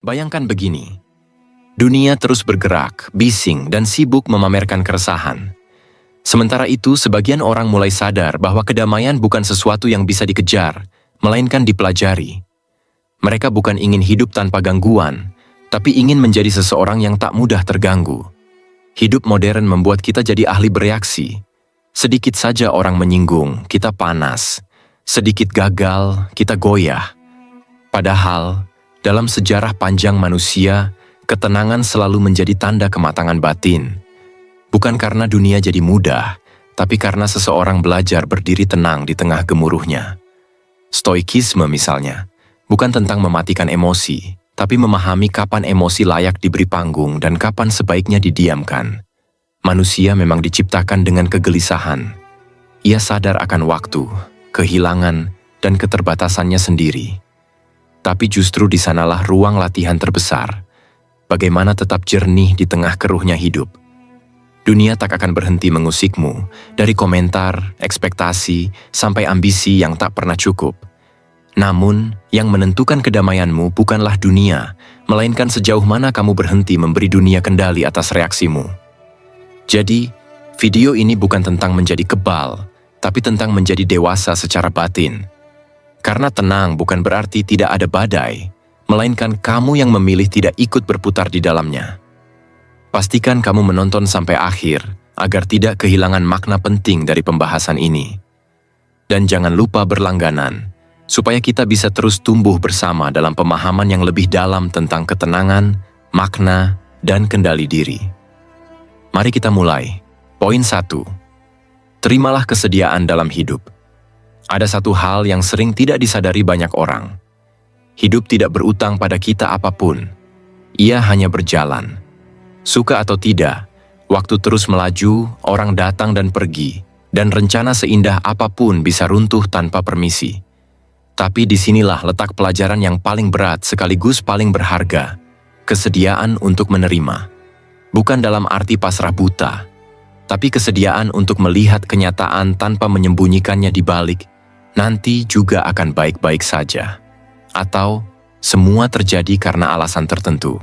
Bayangkan begini, dunia terus bergerak, bising, dan sibuk memamerkan keresahan. Sementara itu, sebagian orang mulai sadar bahwa kedamaian bukan sesuatu yang bisa dikejar, melainkan dipelajari. Mereka bukan ingin hidup tanpa gangguan, tapi ingin menjadi seseorang yang tak mudah terganggu. Hidup modern membuat kita jadi ahli bereaksi. Sedikit saja orang menyinggung, kita panas. Sedikit gagal, kita goyah. Padahal, dalam sejarah panjang manusia, ketenangan selalu menjadi tanda kematangan batin. Bukan karena dunia jadi mudah, tapi karena seseorang belajar berdiri tenang di tengah gemuruhnya. Stoikisme misalnya, bukan tentang mematikan emosi, tapi memahami kapan emosi layak diberi panggung dan kapan sebaiknya didiamkan. Manusia memang diciptakan dengan kegelisahan. Ia sadar akan waktu, kehilangan, dan keterbatasannya sendiri. Tapi justru di sanalah ruang latihan terbesar. Bagaimana tetap jernih di tengah keruhnya hidup. Dunia tak akan berhenti mengusikmu, dari komentar, ekspektasi, sampai ambisi yang tak pernah cukup. Namun, yang menentukan kedamaianmu bukanlah dunia, melainkan sejauh mana kamu berhenti memberi dunia kendali atas reaksimu. Jadi, video ini bukan tentang menjadi kebal, tapi tentang menjadi dewasa secara batin. Karena tenang bukan berarti tidak ada badai, melainkan kamu yang memilih tidak ikut berputar di dalamnya. Pastikan kamu menonton sampai akhir, agar tidak kehilangan makna penting dari pembahasan ini. Dan jangan lupa berlangganan, supaya kita bisa terus tumbuh bersama dalam pemahaman yang lebih dalam tentang ketenangan, makna, dan kendali diri. Mari kita mulai. Poin 1. Terimalah kesediaan dalam hidup. Ada satu hal yang sering tidak disadari banyak orang. Hidup tidak berutang pada kita apapun. Ia hanya berjalan. Suka atau tidak, waktu terus melaju, orang datang dan pergi, dan rencana seindah apapun bisa runtuh tanpa permisi. Tapi disinilah letak pelajaran yang paling berat sekaligus paling berharga, kesediaan untuk menerima. Bukan dalam arti pasrah buta, tapi kesediaan untuk melihat kenyataan tanpa menyembunyikannya di balik, nanti juga akan baik-baik saja. Atau, semua terjadi karena alasan tertentu.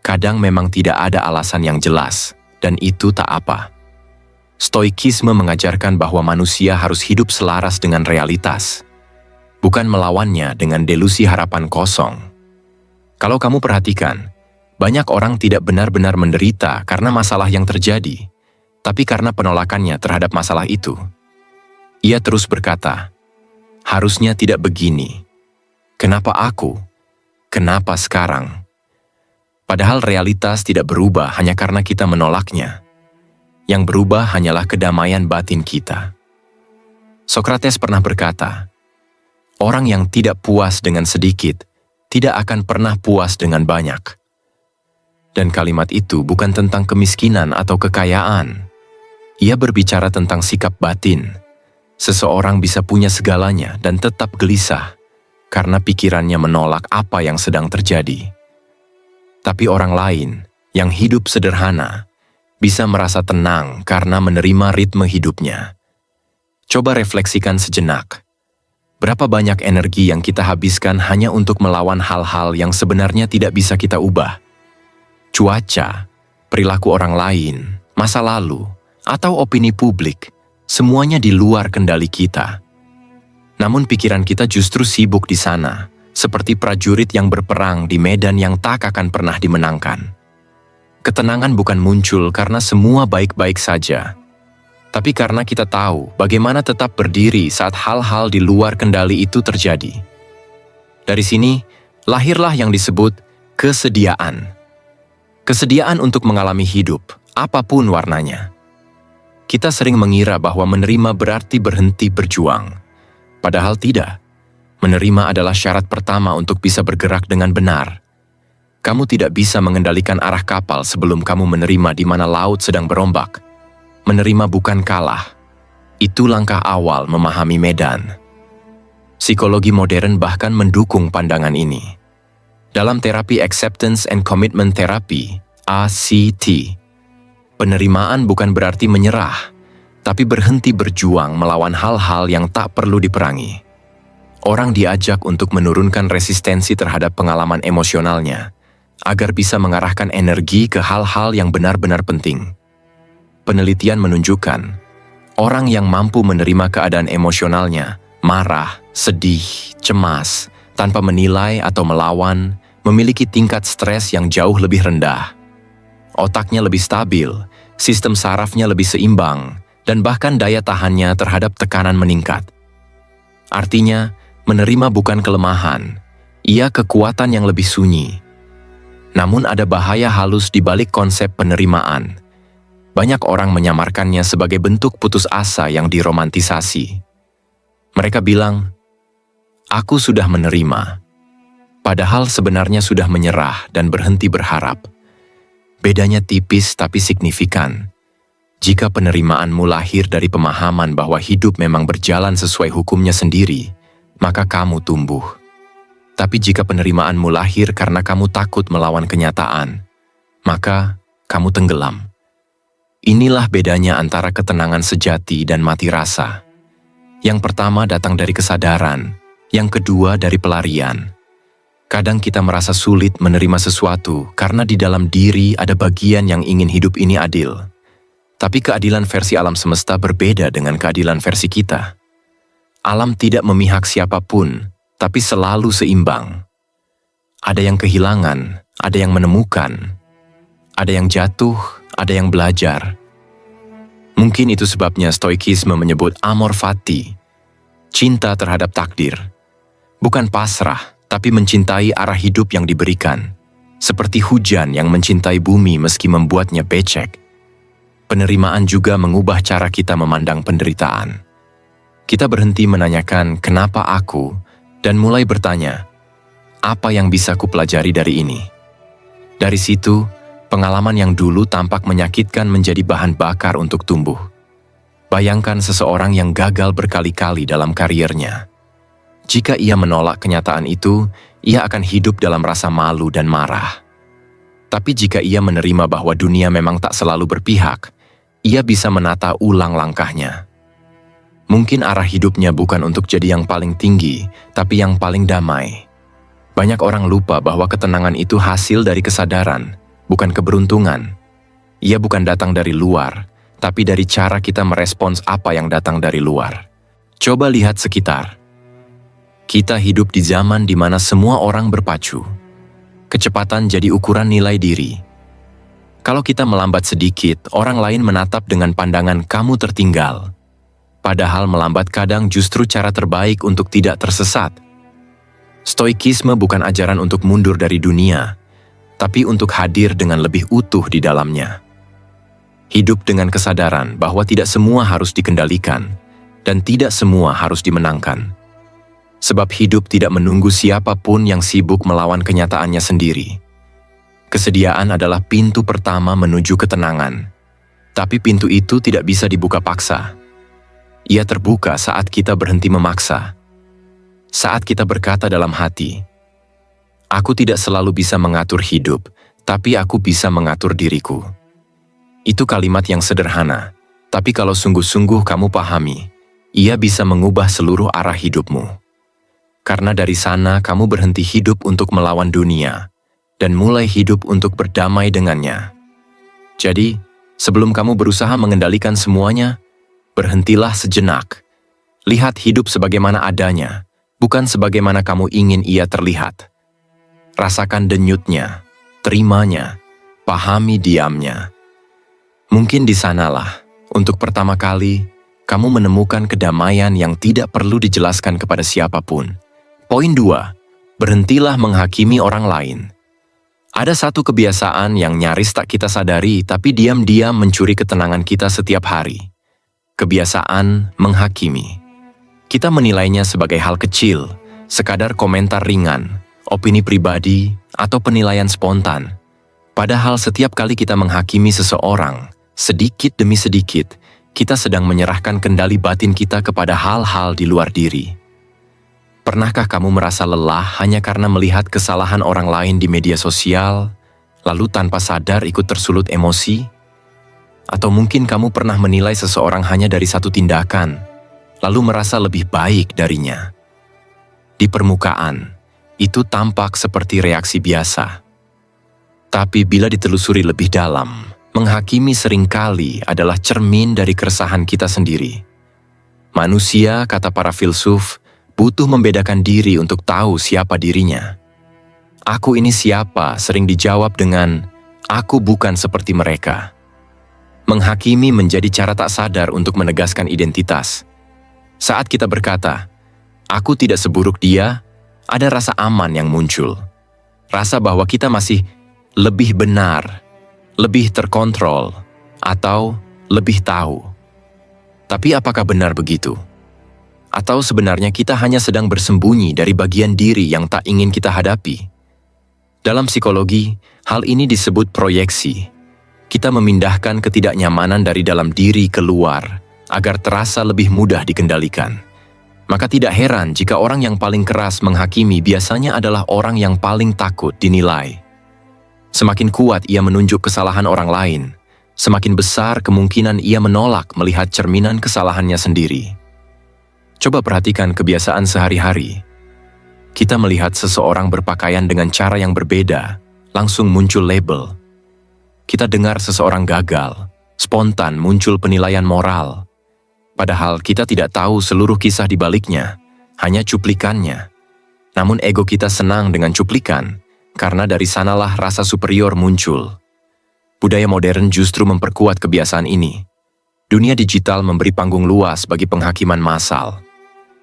Kadang memang tidak ada alasan yang jelas, dan itu tak apa. Stoikisme mengajarkan bahwa manusia harus hidup selaras dengan realitas, bukan melawannya dengan delusi harapan kosong. Kalau kamu perhatikan, banyak orang tidak benar-benar menderita karena masalah yang terjadi, tapi karena penolakannya terhadap masalah itu. Ia terus berkata, harusnya tidak begini. Kenapa aku? Kenapa sekarang? Padahal realitas tidak berubah hanya karena kita menolaknya. Yang berubah hanyalah kedamaian batin kita. Sokrates pernah berkata, orang yang tidak puas dengan sedikit, tidak akan pernah puas dengan banyak. Dan kalimat itu bukan tentang kemiskinan atau kekayaan. Ia berbicara tentang sikap batin. Seseorang bisa punya segalanya dan tetap gelisah, karena pikirannya menolak apa yang sedang terjadi. Tapi orang lain, yang hidup sederhana, bisa merasa tenang karena menerima ritme hidupnya. Coba refleksikan sejenak. Berapa banyak energi yang kita habiskan hanya untuk melawan hal-hal yang sebenarnya tidak bisa kita ubah? Cuaca, perilaku orang lain, masa lalu, atau opini publik, semuanya di luar kendali kita. Namun pikiran kita justru sibuk di sana, seperti prajurit yang berperang di medan yang tak akan pernah dimenangkan. Ketenangan bukan muncul karena semua baik-baik saja, tapi karena kita tahu bagaimana tetap berdiri saat hal-hal di luar kendali itu terjadi. Dari sini, lahirlah yang disebut kesediaan. Kesediaan untuk mengalami hidup, apapun warnanya. Kita sering mengira bahwa menerima berarti berhenti berjuang. Padahal tidak. Menerima adalah syarat pertama untuk bisa bergerak dengan benar. Kamu tidak bisa mengendalikan arah kapal sebelum kamu menerima di mana laut sedang berombak. Menerima bukan kalah. Itu langkah awal memahami medan. Psikologi modern bahkan mendukung pandangan ini. Dalam terapi Acceptance and Commitment Therapy, ACT, penerimaan bukan berarti menyerah, tapi berhenti berjuang melawan hal-hal yang tak perlu diperangi. Orang diajak untuk menurunkan resistensi terhadap pengalaman emosionalnya, agar bisa mengarahkan energi ke hal-hal yang benar-benar penting. Penelitian menunjukkan, orang yang mampu menerima keadaan emosionalnya, marah, sedih, cemas, tanpa menilai atau melawan, memiliki tingkat stres yang jauh lebih rendah. Otaknya lebih stabil, sistem sarafnya lebih seimbang, dan bahkan daya tahannya terhadap tekanan meningkat. Artinya, menerima bukan kelemahan, ia kekuatan yang lebih sunyi. Namun ada bahaya halus di balik konsep penerimaan. Banyak orang menyamarkannya sebagai bentuk putus asa yang diromantisasi. Mereka bilang, "Aku sudah menerima." Padahal sebenarnya sudah menyerah dan berhenti berharap. Bedanya tipis tapi signifikan. Jika penerimaanmu lahir dari pemahaman bahwa hidup memang berjalan sesuai hukumnya sendiri, maka kamu tumbuh. Tapi jika penerimaanmu lahir karena kamu takut melawan kenyataan, maka kamu tenggelam. Inilah bedanya antara ketenangan sejati dan mati rasa. Yang pertama datang dari kesadaran, yang kedua dari pelarian. Kadang kita merasa sulit menerima sesuatu karena di dalam diri ada bagian yang ingin hidup ini adil. Tapi keadilan versi alam semesta berbeda dengan keadilan versi kita. Alam tidak memihak siapapun, tapi selalu seimbang. Ada yang kehilangan, ada yang menemukan, ada yang jatuh, ada yang belajar. Mungkin itu sebabnya Stoikisme menyebut amor fati, cinta terhadap takdir. Bukan pasrah, tapi mencintai arah hidup yang diberikan. Seperti hujan yang mencintai bumi meski membuatnya becek. Penerimaan juga mengubah cara kita memandang penderitaan. Kita berhenti menanyakan kenapa aku, dan mulai bertanya, apa yang bisa kupelajari dari ini? Dari situ, pengalaman yang dulu tampak menyakitkan menjadi bahan bakar untuk tumbuh. Bayangkan seseorang yang gagal berkali-kali dalam kariernya. Jika ia menolak kenyataan itu, ia akan hidup dalam rasa malu dan marah. Tapi jika ia menerima bahwa dunia memang tak selalu berpihak, ia bisa menata ulang langkahnya. Mungkin arah hidupnya bukan untuk jadi yang paling tinggi, tapi yang paling damai. Banyak orang lupa bahwa ketenangan itu hasil dari kesadaran, bukan keberuntungan. Ia bukan datang dari luar, tapi dari cara kita merespons apa yang datang dari luar. Coba lihat sekitar. Kita hidup di zaman di mana semua orang berpacu. Kecepatan jadi ukuran nilai diri. Kalau kita melambat sedikit, orang lain menatap dengan pandangan kamu tertinggal. Padahal melambat kadang justru cara terbaik untuk tidak tersesat. Stoikisme bukan ajaran untuk mundur dari dunia, tapi untuk hadir dengan lebih utuh di dalamnya. Hidup dengan kesadaran bahwa tidak semua harus dikendalikan, dan tidak semua harus dimenangkan. Sebab hidup tidak menunggu siapapun yang sibuk melawan kenyataannya sendiri. Kesediaan adalah pintu pertama menuju ketenangan, tapi pintu itu tidak bisa dibuka paksa. Ia terbuka saat kita berhenti memaksa. Saat kita berkata dalam hati, "Aku tidak selalu bisa mengatur hidup, tapi aku bisa mengatur diriku." Itu kalimat yang sederhana, tapi kalau sungguh-sungguh kamu pahami, ia bisa mengubah seluruh arah hidupmu. Karena dari sana kamu berhenti hidup untuk melawan dunia, dan mulai hidup untuk berdamai dengannya. Jadi, sebelum kamu berusaha mengendalikan semuanya, berhentilah sejenak. Lihat hidup sebagaimana adanya, bukan sebagaimana kamu ingin ia terlihat. Rasakan denyutnya, terimanya, pahami diamnya. Mungkin di sanalah, untuk pertama kali, kamu menemukan kedamaian yang tidak perlu dijelaskan kepada siapapun. Poin 2. Berhentilah menghakimi orang lain. Ada satu kebiasaan yang nyaris tak kita sadari, tapi diam-diam mencuri ketenangan kita setiap hari. Kebiasaan menghakimi. Kita menilainya sebagai hal kecil, sekadar komentar ringan, opini pribadi, atau penilaian spontan. Padahal setiap kali kita menghakimi seseorang, sedikit demi sedikit, kita sedang menyerahkan kendali batin kita kepada hal-hal di luar diri. Pernahkah kamu merasa lelah hanya karena melihat kesalahan orang lain di media sosial, lalu tanpa sadar ikut tersulut emosi? Atau mungkin kamu pernah menilai seseorang hanya dari satu tindakan, lalu merasa lebih baik darinya. Di permukaan, itu tampak seperti reaksi biasa. Tapi bila ditelusuri lebih dalam, menghakimi seringkali adalah cermin dari keresahan kita sendiri. Manusia, kata para filsuf, butuh membedakan diri untuk tahu siapa dirinya. Aku ini siapa sering dijawab dengan, aku bukan seperti mereka. Menghakimi menjadi cara tak sadar untuk menegaskan identitas. Saat kita berkata, aku tidak seburuk dia, ada rasa aman yang muncul. Rasa bahwa kita masih lebih benar, lebih terkontrol, atau lebih tahu. Tapi apakah benar begitu? Atau sebenarnya kita hanya sedang bersembunyi dari bagian diri yang tak ingin kita hadapi? Dalam psikologi, hal ini disebut proyeksi. Kita memindahkan ketidaknyamanan dari dalam diri keluar, agar terasa lebih mudah dikendalikan. Maka tidak heran jika orang yang paling keras menghakimi biasanya adalah orang yang paling takut dinilai. Semakin kuat ia menunjuk kesalahan orang lain, semakin besar kemungkinan ia menolak melihat cerminan kesalahannya sendiri. Coba perhatikan kebiasaan sehari-hari. Kita melihat seseorang berpakaian dengan cara yang berbeda, langsung muncul label. Kita dengar seseorang gagal, spontan muncul penilaian moral. Padahal kita tidak tahu seluruh kisah di baliknya, hanya cuplikannya. Namun ego kita senang dengan cuplikan, karena dari sanalah rasa superior muncul. Budaya modern justru memperkuat kebiasaan ini. Dunia digital memberi panggung luas bagi penghakiman massal.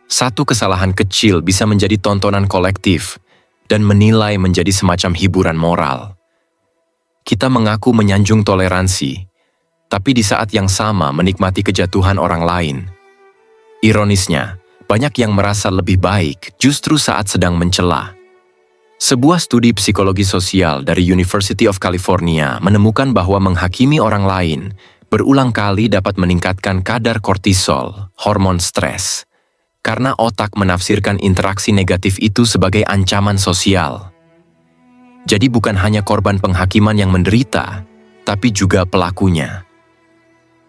Satu kesalahan kecil bisa menjadi tontonan kolektif, dan menilai menjadi semacam hiburan moral. Kita mengaku menyanjung toleransi, tapi di saat yang sama menikmati kejatuhan orang lain. Ironisnya, banyak yang merasa lebih baik justru saat sedang mencela. Sebuah studi psikologi sosial dari University of California menemukan bahwa menghakimi orang lain berulang kali dapat meningkatkan kadar kortisol, hormon stres, karena otak menafsirkan interaksi negatif itu sebagai ancaman sosial. Jadi bukan hanya korban penghakiman yang menderita, tapi juga pelakunya.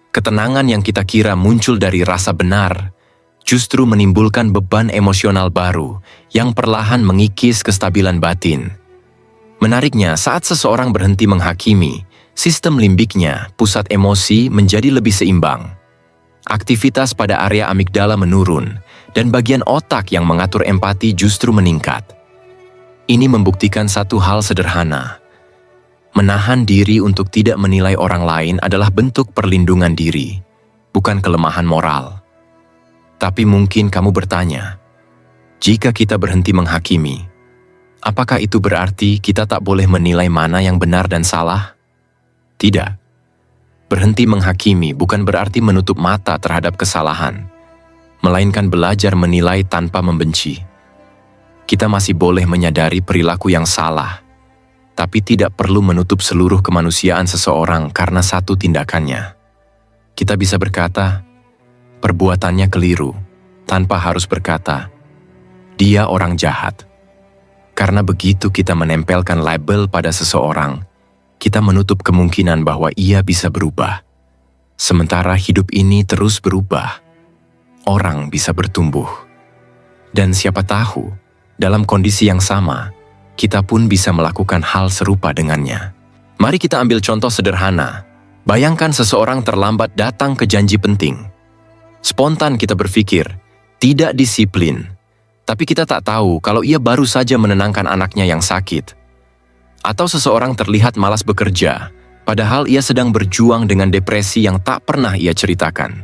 Ketenangan yang kita kira muncul dari rasa benar, justru menimbulkan beban emosional baru yang perlahan mengikis kestabilan batin. Menariknya, saat seseorang berhenti menghakimi, sistem limbiknya, pusat emosi, menjadi lebih seimbang. Aktivitas pada area amigdala menurun, dan bagian otak yang mengatur empati justru meningkat. Ini membuktikan satu hal sederhana. Menahan diri untuk tidak menilai orang lain adalah bentuk perlindungan diri, bukan kelemahan moral. Tapi mungkin kamu bertanya, jika kita berhenti menghakimi, apakah itu berarti kita tak boleh menilai mana yang benar dan salah? Tidak. Berhenti menghakimi bukan berarti menutup mata terhadap kesalahan, melainkan belajar menilai tanpa membenci. Kita masih boleh menyadari perilaku yang salah, tapi tidak perlu menutup seluruh kemanusiaan seseorang karena satu tindakannya. Kita bisa berkata, perbuatannya keliru, tanpa harus berkata, dia orang jahat. Karena begitu kita menempelkan label pada seseorang, kita menutup kemungkinan bahwa ia bisa berubah. Sementara hidup ini terus berubah, orang bisa bertumbuh. Dan siapa tahu, dalam kondisi yang sama, kita pun bisa melakukan hal serupa dengannya. Mari kita ambil contoh sederhana. Bayangkan seseorang terlambat datang ke janji penting. Spontan kita berpikir, tidak disiplin. Tapi kita tak tahu kalau ia baru saja menenangkan anaknya yang sakit. Atau seseorang terlihat malas bekerja, padahal ia sedang berjuang dengan depresi yang tak pernah ia ceritakan.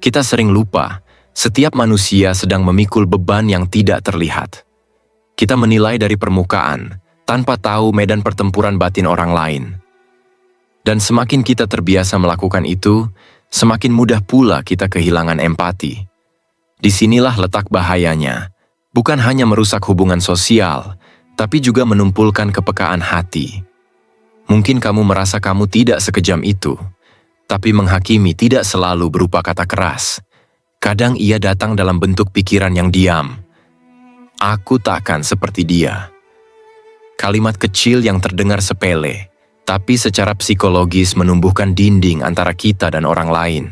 Kita sering lupa, setiap manusia sedang memikul beban yang tidak terlihat. Kita menilai dari permukaan, tanpa tahu medan pertempuran batin orang lain. Dan semakin kita terbiasa melakukan itu, semakin mudah pula kita kehilangan empati. Disinilah letak bahayanya, bukan hanya merusak hubungan sosial, tapi juga menumpulkan kepekaan hati. Mungkin kamu merasa kamu tidak sekejam itu, tapi menghakimi tidak selalu berupa kata keras. Kadang ia datang dalam bentuk pikiran yang diam. Aku takkan seperti dia. Kalimat kecil yang terdengar sepele, tapi secara psikologis menumbuhkan dinding antara kita dan orang lain.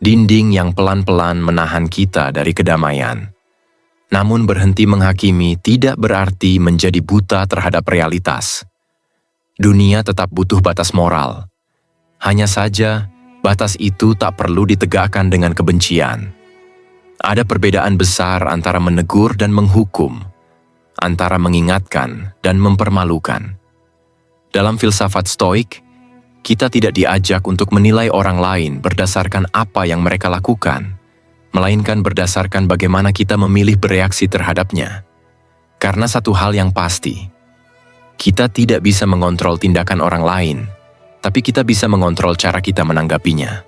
Dinding yang pelan-pelan menahan kita dari kedamaian. Namun berhenti menghakimi tidak berarti menjadi buta terhadap realitas. Dunia tetap butuh batas moral. Hanya saja, batas itu tak perlu ditegakkan dengan kebencian. Ada perbedaan besar antara menegur dan menghukum, antara mengingatkan dan mempermalukan. Dalam filsafat Stoik, kita tidak diajak untuk menilai orang lain berdasarkan apa yang mereka lakukan, melainkan berdasarkan bagaimana kita memilih bereaksi terhadapnya. Karena satu hal yang pasti, kita tidak bisa mengontrol tindakan orang lain, tapi kita bisa mengontrol cara kita menanggapinya.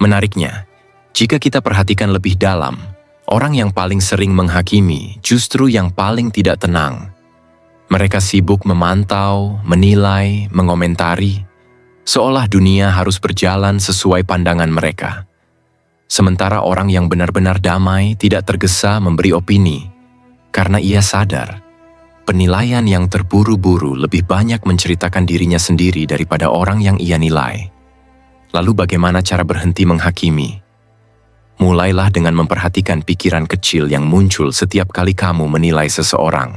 Menariknya, jika kita perhatikan lebih dalam, orang yang paling sering menghakimi justru yang paling tidak tenang. Mereka sibuk memantau, menilai, mengomentari, seolah dunia harus berjalan sesuai pandangan mereka. Sementara orang yang benar-benar damai tidak tergesa memberi opini, karena ia sadar penilaian yang terburu-buru lebih banyak menceritakan dirinya sendiri daripada orang yang ia nilai. Lalu bagaimana cara berhenti menghakimi? Mulailah dengan memperhatikan pikiran kecil yang muncul setiap kali kamu menilai seseorang.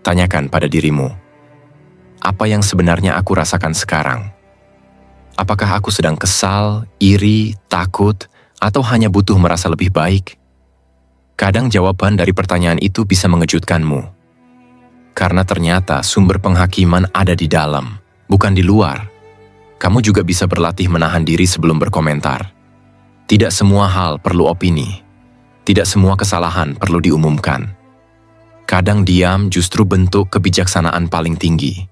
Tanyakan pada dirimu, apa yang sebenarnya aku rasakan sekarang? Apakah aku sedang kesal, iri, takut, atau hanya butuh merasa lebih baik? Kadang jawaban dari pertanyaan itu bisa mengejutkanmu. Karena ternyata sumber penghakiman ada di dalam, bukan di luar. Kamu juga bisa berlatih menahan diri sebelum berkomentar. Tidak semua hal perlu opini. Tidak semua kesalahan perlu diumumkan. Kadang diam justru bentuk kebijaksanaan paling tinggi.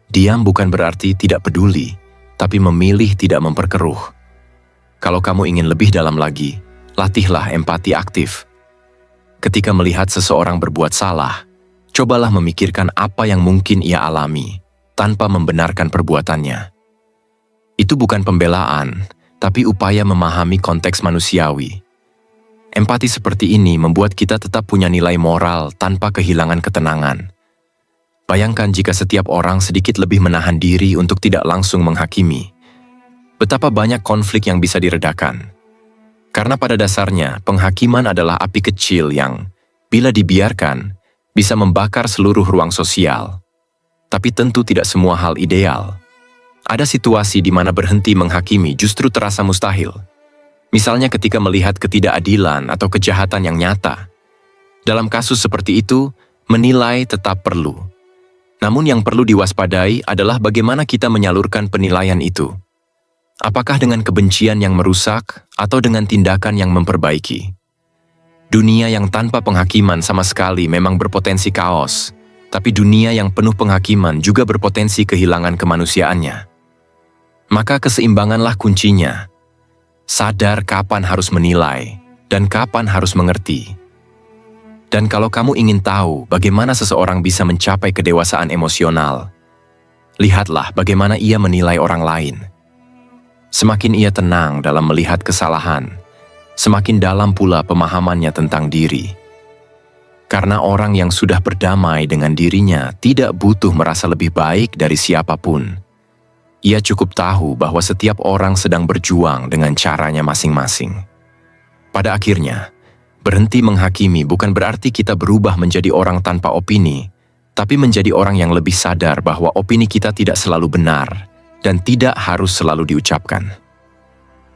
Diam bukan berarti tidak peduli, tapi memilih tidak memperkeruh. Kalau kamu ingin lebih dalam lagi, latihlah empati aktif. Ketika melihat seseorang berbuat salah, cobalah memikirkan apa yang mungkin ia alami, tanpa membenarkan perbuatannya. Itu bukan pembelaan, tapi upaya memahami konteks manusiawi. Empati seperti ini membuat kita tetap punya nilai moral tanpa kehilangan ketenangan. Bayangkan jika setiap orang sedikit lebih menahan diri untuk tidak langsung menghakimi. Betapa banyak konflik yang bisa diredakan. Karena pada dasarnya, penghakiman adalah api kecil yang, bila dibiarkan, bisa membakar seluruh ruang sosial. Tapi tentu tidak semua hal ideal. Ada situasi di mana berhenti menghakimi justru terasa mustahil. Misalnya ketika melihat ketidakadilan atau kejahatan yang nyata. Dalam kasus seperti itu, menilai tetap perlu. Namun yang perlu diwaspadai adalah bagaimana kita menyalurkan penilaian itu. Apakah dengan kebencian yang merusak atau dengan tindakan yang memperbaiki? Dunia yang tanpa penghakiman sama sekali memang berpotensi kaos, tapi dunia yang penuh penghakiman juga berpotensi kehilangan kemanusiaannya. Maka keseimbanganlah kuncinya. Sadar kapan harus menilai dan kapan harus mengerti. Dan kalau kamu ingin tahu bagaimana seseorang bisa mencapai kedewasaan emosional, lihatlah bagaimana ia menilai orang lain. Semakin ia tenang dalam melihat kesalahan, semakin dalam pula pemahamannya tentang diri. Karena orang yang sudah berdamai dengan dirinya tidak butuh merasa lebih baik dari siapapun. Ia cukup tahu bahwa setiap orang sedang berjuang dengan caranya masing-masing. Pada akhirnya, berhenti menghakimi bukan berarti kita berubah menjadi orang tanpa opini, tapi menjadi orang yang lebih sadar bahwa opini kita tidak selalu benar dan tidak harus selalu diucapkan.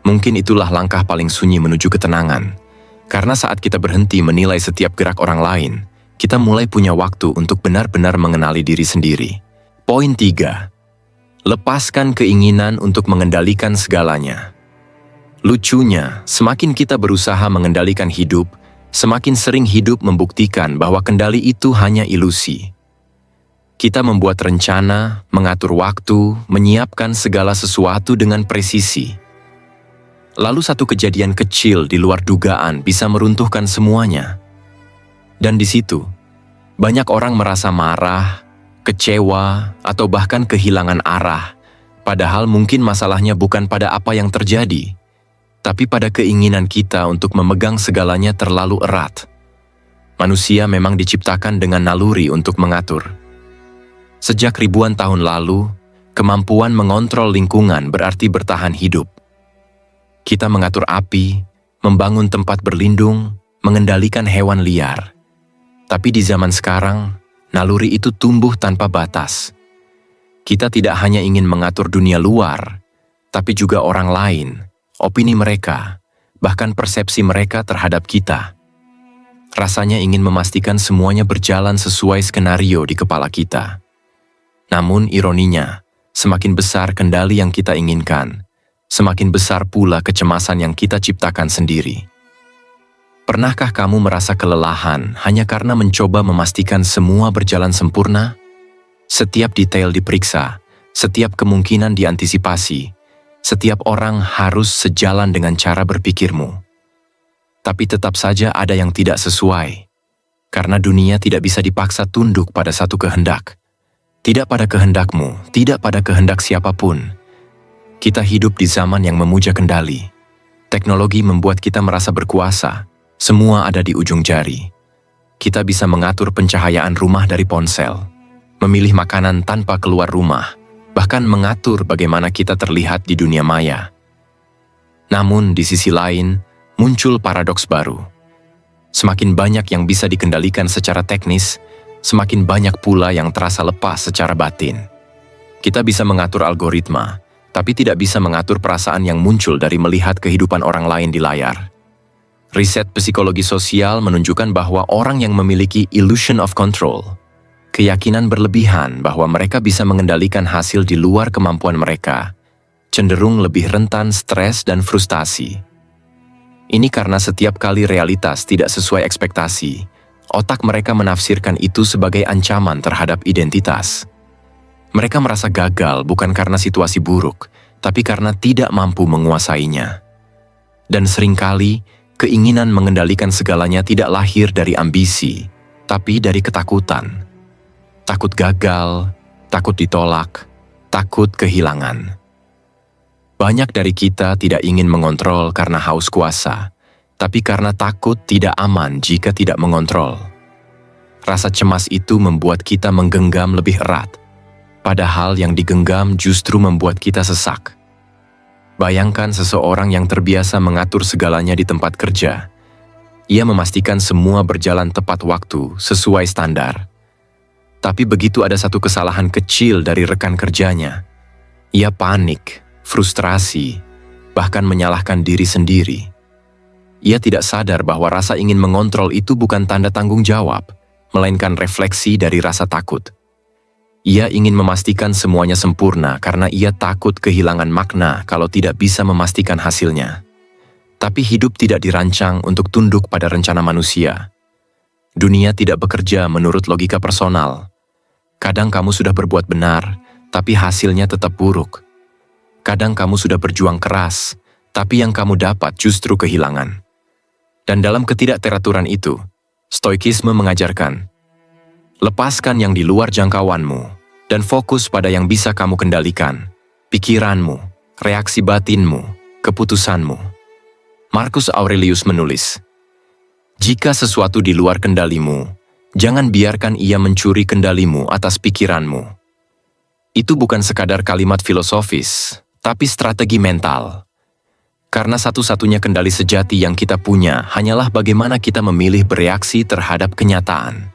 Mungkin itulah langkah paling sunyi menuju ketenangan, karena saat kita berhenti menilai setiap gerak orang lain, kita mulai punya waktu untuk benar-benar mengenali diri sendiri. Poin 3. Lepaskan keinginan untuk mengendalikan segalanya. Lucunya, semakin kita berusaha mengendalikan hidup, semakin sering hidup membuktikan bahwa kendali itu hanya ilusi. Kita membuat rencana, mengatur waktu, menyiapkan segala sesuatu dengan presisi. Lalu satu kejadian kecil di luar dugaan bisa meruntuhkan semuanya. Dan di situ, banyak orang merasa marah, kecewa, atau bahkan kehilangan arah, padahal mungkin masalahnya bukan pada apa yang terjadi, tapi pada keinginan kita untuk memegang segalanya terlalu erat. Manusia memang diciptakan dengan naluri untuk mengatur. Sejak ribuan tahun lalu, kemampuan mengontrol lingkungan berarti bertahan hidup. Kita mengatur api, membangun tempat berlindung, mengendalikan hewan liar. Tapi di zaman sekarang, naluri itu tumbuh tanpa batas. Kita tidak hanya ingin mengatur dunia luar, tapi juga orang lain, opini mereka, bahkan persepsi mereka terhadap kita. Rasanya ingin memastikan semuanya berjalan sesuai skenario di kepala kita. Namun ironinya, semakin besar kendali yang kita inginkan, semakin besar pula kecemasan yang kita ciptakan sendiri. Pernahkah kamu merasa kelelahan hanya karena mencoba memastikan semua berjalan sempurna? Setiap detail diperiksa, setiap kemungkinan diantisipasi, setiap orang harus sejalan dengan cara berpikirmu. Tapi tetap saja ada yang tidak sesuai, karena dunia tidak bisa dipaksa tunduk pada satu kehendak. Tidak pada kehendakmu, tidak pada kehendak siapapun. Kita hidup di zaman yang memuja kendali. Teknologi membuat kita merasa berkuasa, semua ada di ujung jari. Kita bisa mengatur pencahayaan rumah dari ponsel, memilih makanan tanpa keluar rumah, bahkan mengatur bagaimana kita terlihat di dunia maya. Namun di sisi lain, muncul paradoks baru. Semakin banyak yang bisa dikendalikan secara teknis, semakin banyak pula yang terasa lepas secara batin. Kita bisa mengatur algoritma, tapi tidak bisa mengatur perasaan yang muncul dari melihat kehidupan orang lain di layar. Riset psikologi sosial menunjukkan bahwa orang yang memiliki illusion of control, keyakinan berlebihan bahwa mereka bisa mengendalikan hasil di luar kemampuan mereka, cenderung lebih rentan stres dan frustasi. Ini karena setiap kali realitas tidak sesuai ekspektasi, otak mereka menafsirkan itu sebagai ancaman terhadap identitas. Mereka merasa gagal bukan karena situasi buruk, tapi karena tidak mampu menguasainya. Dan seringkali, keinginan mengendalikan segalanya tidak lahir dari ambisi, tapi dari ketakutan. Takut gagal, takut ditolak, takut kehilangan. Banyak dari kita tidak ingin mengontrol karena haus kuasa, tapi karena takut tidak aman jika tidak mengontrol. Rasa cemas itu membuat kita menggenggam lebih erat, padahal yang digenggam justru membuat kita sesak. Bayangkan seseorang yang terbiasa mengatur segalanya di tempat kerja. Ia memastikan semua berjalan tepat waktu, sesuai standar. Tapi begitu ada satu kesalahan kecil dari rekan kerjanya, ia panik, frustrasi, bahkan menyalahkan diri sendiri. Ia tidak sadar bahwa rasa ingin mengontrol itu bukan tanda tanggung jawab, melainkan refleksi dari rasa takut. Ia ingin memastikan semuanya sempurna karena ia takut kehilangan makna kalau tidak bisa memastikan hasilnya. Tapi hidup tidak dirancang untuk tunduk pada rencana manusia. Dunia tidak bekerja menurut logika personal. Kadang kamu sudah berbuat benar, tapi hasilnya tetap buruk. Kadang kamu sudah berjuang keras, tapi yang kamu dapat justru kehilangan. Dan dalam ketidakteraturan itu, Stoikisme mengajarkan, lepaskan yang di luar jangkauanmu, dan fokus pada yang bisa kamu kendalikan, pikiranmu, reaksi batinmu, keputusanmu. Marcus Aurelius menulis, jika sesuatu di luar kendalimu, jangan biarkan ia mencuri kendalimu atas pikiranmu. Itu bukan sekadar kalimat filosofis, tapi strategi mental. Karena satu-satunya kendali sejati yang kita punya hanyalah bagaimana kita memilih bereaksi terhadap kenyataan.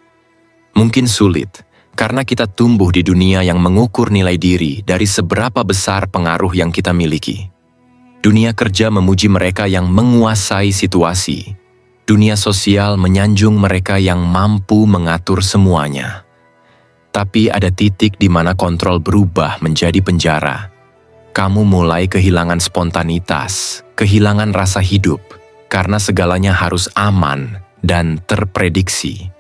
Mungkin sulit, karena kita tumbuh di dunia yang mengukur nilai diri dari seberapa besar pengaruh yang kita miliki. Dunia kerja memuji mereka yang menguasai situasi. Dunia sosial menyanjung mereka yang mampu mengatur semuanya. Tapi ada titik di mana kontrol berubah menjadi penjara. Kamu mulai kehilangan spontanitas, kehilangan rasa hidup, karena segalanya harus aman dan terprediksi.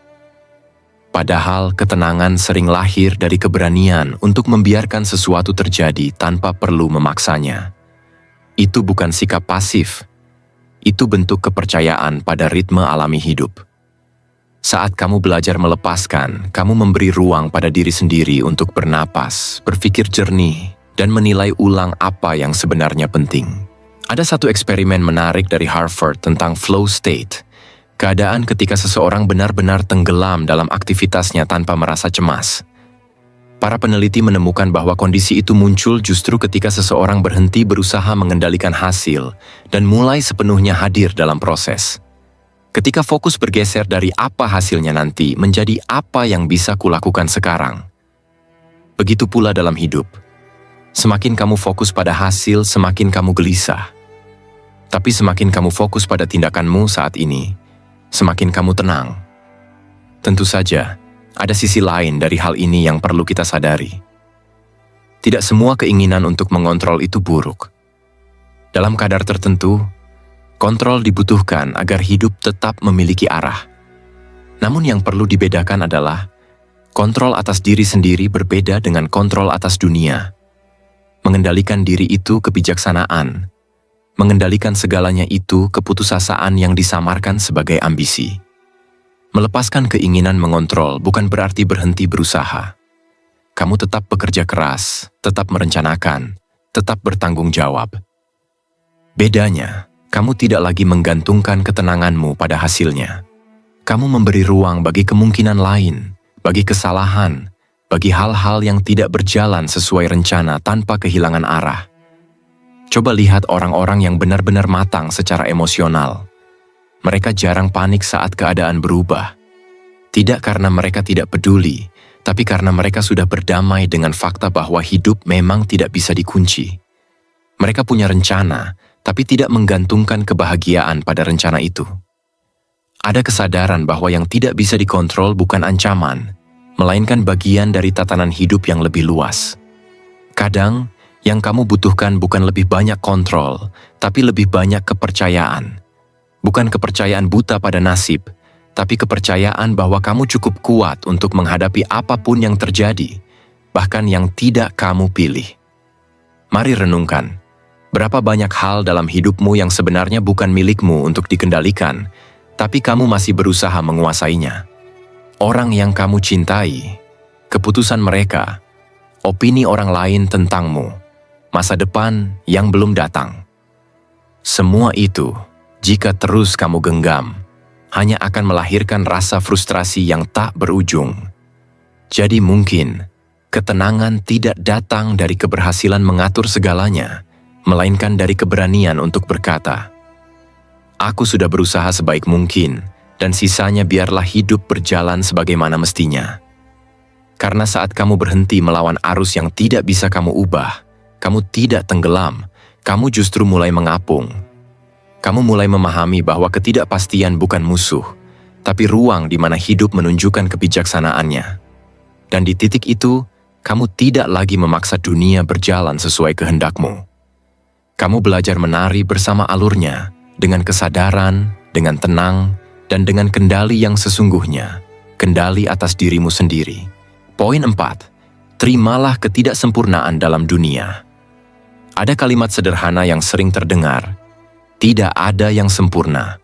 Padahal ketenangan sering lahir dari keberanian untuk membiarkan sesuatu terjadi tanpa perlu memaksanya. Itu bukan sikap pasif, itu bentuk kepercayaan pada ritme alami hidup. Saat kamu belajar melepaskan, kamu memberi ruang pada diri sendiri untuk bernapas, berpikir jernih, dan menilai ulang apa yang sebenarnya penting. Ada satu eksperimen menarik dari Harvard tentang flow state, keadaan ketika seseorang benar-benar tenggelam dalam aktivitasnya tanpa merasa cemas. Para peneliti menemukan bahwa kondisi itu muncul justru ketika seseorang berhenti berusaha mengendalikan hasil dan mulai sepenuhnya hadir dalam proses. Ketika fokus bergeser dari apa hasilnya nanti menjadi apa yang bisa kulakukan sekarang. Begitu pula dalam hidup. Semakin kamu fokus pada hasil, semakin kamu gelisah. Tapi semakin kamu fokus pada tindakanmu saat ini, semakin kamu tenang. Tentu saja, ada sisi lain dari hal ini yang perlu kita sadari. Tidak semua keinginan untuk mengontrol itu buruk. Dalam kadar tertentu, kontrol dibutuhkan agar hidup tetap memiliki arah. Namun yang perlu dibedakan adalah, kontrol atas diri sendiri berbeda dengan kontrol atas dunia. Mengendalikan diri itu kebijaksanaan. Mengendalikan segalanya itu keputusasaan yang disamarkan sebagai ambisi. Melepaskan keinginan mengontrol bukan berarti berhenti berusaha. Kamu tetap bekerja keras, tetap merencanakan, tetap bertanggung jawab. Bedanya, kamu tidak lagi menggantungkan ketenanganmu pada hasilnya. Kamu memberi ruang bagi kemungkinan lain, bagi kesalahan, bagi hal-hal yang tidak berjalan sesuai rencana tanpa kehilangan arah. Coba lihat orang-orang yang benar-benar matang secara emosional. Mereka jarang panik saat keadaan berubah. Tidak karena mereka tidak peduli, tapi karena mereka sudah berdamai dengan fakta bahwa hidup memang tidak bisa dikunci. Mereka punya rencana, tapi tidak menggantungkan kebahagiaan pada rencana itu. Ada kesadaran bahwa yang tidak bisa dikontrol bukan ancaman, melainkan bagian dari tatanan hidup yang lebih luas. Kadang, yang kamu butuhkan bukan lebih banyak kontrol, tapi lebih banyak kepercayaan. Bukan kepercayaan buta pada nasib, tapi kepercayaan bahwa kamu cukup kuat untuk menghadapi apapun yang terjadi, bahkan yang tidak kamu pilih. Mari renungkan. Berapa banyak hal dalam hidupmu yang sebenarnya bukan milikmu untuk dikendalikan, tapi kamu masih berusaha menguasainya. Orang yang kamu cintai, keputusan mereka, opini orang lain tentangmu, masa depan yang belum datang. Semua itu, jika terus kamu genggam, hanya akan melahirkan rasa frustrasi yang tak berujung. Jadi mungkin, ketenangan tidak datang dari keberhasilan mengatur segalanya, melainkan dari keberanian untuk berkata, "Aku sudah berusaha sebaik mungkin, dan sisanya biarlah hidup berjalan sebagaimana mestinya." Karena saat kamu berhenti melawan arus yang tidak bisa kamu ubah, kamu tidak tenggelam, kamu justru mulai mengapung. Kamu mulai memahami bahwa ketidakpastian bukan musuh, tapi ruang di mana hidup menunjukkan kebijaksanaannya. Dan di titik itu, kamu tidak lagi memaksa dunia berjalan sesuai kehendakmu. Kamu belajar menari bersama alurnya, dengan kesadaran, dengan tenang, dan dengan kendali yang sesungguhnya, kendali atas dirimu sendiri. Poin 4. Terimalah ketidaksempurnaan dalam dunia. Ada kalimat sederhana yang sering terdengar, tidak ada yang sempurna.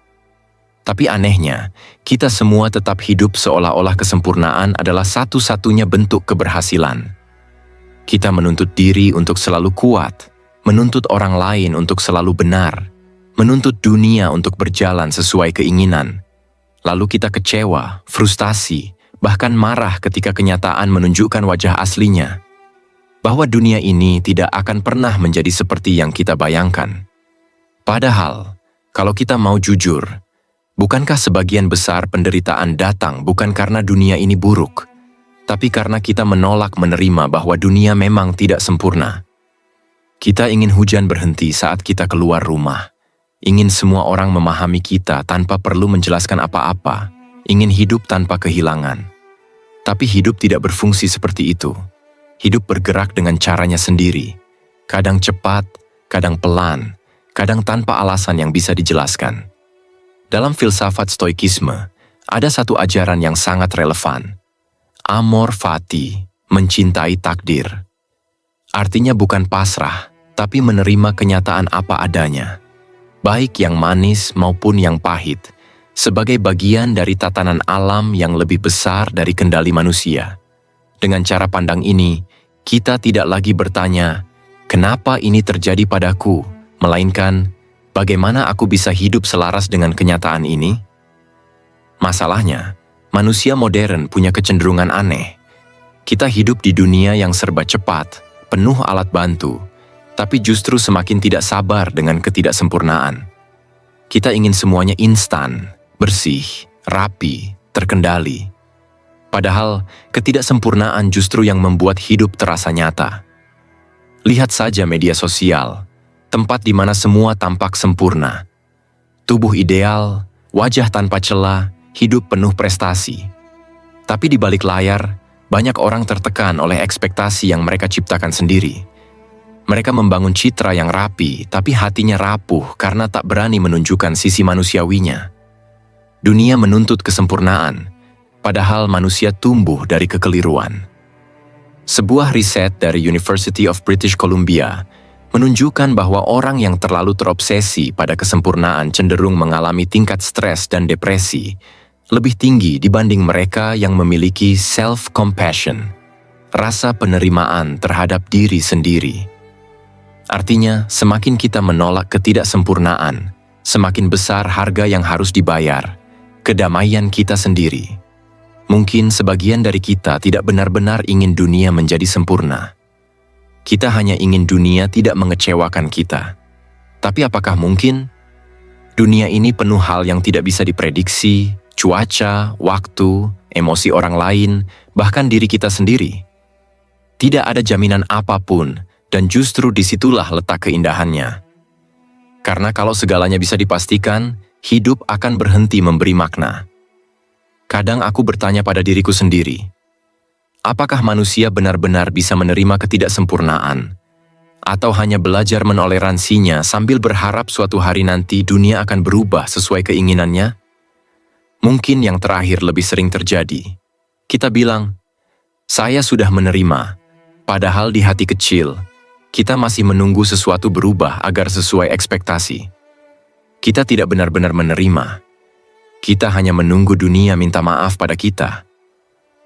Tapi anehnya, kita semua tetap hidup seolah-olah kesempurnaan adalah satu-satunya bentuk keberhasilan. Kita menuntut diri untuk selalu kuat, menuntut orang lain untuk selalu benar, menuntut dunia untuk berjalan sesuai keinginan. Lalu kita kecewa, frustasi, bahkan marah ketika kenyataan menunjukkan wajah aslinya. Bahwa dunia ini tidak akan pernah menjadi seperti yang kita bayangkan. Padahal, kalau kita mau jujur, bukankah sebagian besar penderitaan datang bukan karena dunia ini buruk, tapi karena kita menolak menerima bahwa dunia memang tidak sempurna. Kita ingin hujan berhenti saat kita keluar rumah. Ingin semua orang memahami kita tanpa perlu menjelaskan apa-apa. Ingin hidup tanpa kehilangan. Tapi hidup tidak berfungsi seperti itu. Hidup bergerak dengan caranya sendiri. Kadang cepat, kadang pelan, kadang tanpa alasan yang bisa dijelaskan. Dalam filsafat stoikisme, ada satu ajaran yang sangat relevan. Amor fati, mencintai takdir. Artinya bukan pasrah, tapi menerima kenyataan apa adanya, baik yang manis maupun yang pahit, sebagai bagian dari tatanan alam yang lebih besar dari kendali manusia. Dengan cara pandang ini, kita tidak lagi bertanya, "Kenapa ini terjadi padaku?" melainkan, "Bagaimana aku bisa hidup selaras dengan kenyataan ini?" Masalahnya, manusia modern punya kecenderungan aneh. Kita hidup di dunia yang serba cepat, penuh alat bantu, tapi justru semakin tidak sabar dengan ketidaksempurnaan. Kita ingin semuanya instan, bersih, rapi, terkendali. Padahal ketidaksempurnaan justru yang membuat hidup terasa nyata. Lihat saja media sosial, tempat di mana semua tampak sempurna. Tubuh ideal, wajah tanpa celah, hidup penuh prestasi. Tapi di balik layar, banyak orang tertekan oleh ekspektasi yang mereka ciptakan sendiri. Mereka membangun citra yang rapi, tapi hatinya rapuh karena tak berani menunjukkan sisi manusiawinya. Dunia menuntut kesempurnaan, padahal manusia tumbuh dari kekeliruan. Sebuah riset dari University of British Columbia menunjukkan bahwa orang yang terlalu terobsesi pada kesempurnaan cenderung mengalami tingkat stres dan depresi lebih tinggi dibanding mereka yang memiliki self-compassion, rasa penerimaan terhadap diri sendiri. Artinya, semakin kita menolak ketidaksempurnaan, semakin besar harga yang harus dibayar, kedamaian kita sendiri. Mungkin sebagian dari kita tidak benar-benar ingin dunia menjadi sempurna. Kita hanya ingin dunia tidak mengecewakan kita. Tapi apakah mungkin? Dunia ini penuh hal yang tidak bisa diprediksi, cuaca, waktu, emosi orang lain, bahkan diri kita sendiri. Tidak ada jaminan apapun, dan justru disitulah letak keindahannya. Karena kalau segalanya bisa dipastikan, hidup akan berhenti memberi makna. Kadang aku bertanya pada diriku sendiri, apakah manusia benar-benar bisa menerima ketidaksempurnaan? Atau hanya belajar menoleransinya sambil berharap suatu hari nanti dunia akan berubah sesuai keinginannya? Mungkin yang terakhir lebih sering terjadi. Kita bilang, saya sudah menerima, padahal di hati kecil, kita masih menunggu sesuatu berubah agar sesuai ekspektasi. Kita tidak benar-benar menerima. Kita hanya menunggu dunia minta maaf pada kita.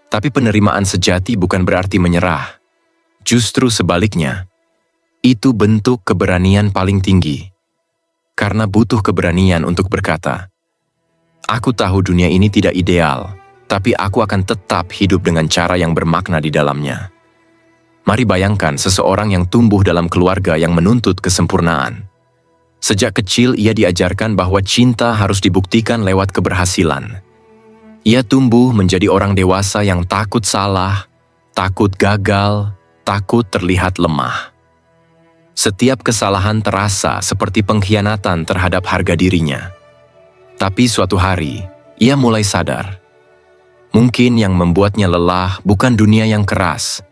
Tapi penerimaan sejati bukan berarti menyerah. Justru sebaliknya, itu bentuk keberanian paling tinggi. Karena butuh keberanian untuk berkata, aku tahu dunia ini tidak ideal, tapi aku akan tetap hidup dengan cara yang bermakna di dalamnya. Mari bayangkan seseorang yang tumbuh dalam keluarga yang menuntut kesempurnaan. Sejak kecil ia diajarkan bahwa cinta harus dibuktikan lewat keberhasilan. Ia tumbuh menjadi orang dewasa yang takut salah, takut gagal, takut terlihat lemah. Setiap kesalahan terasa seperti pengkhianatan terhadap harga dirinya. Tapi suatu hari, ia mulai sadar. Mungkin yang membuatnya lelah bukan dunia yang keras,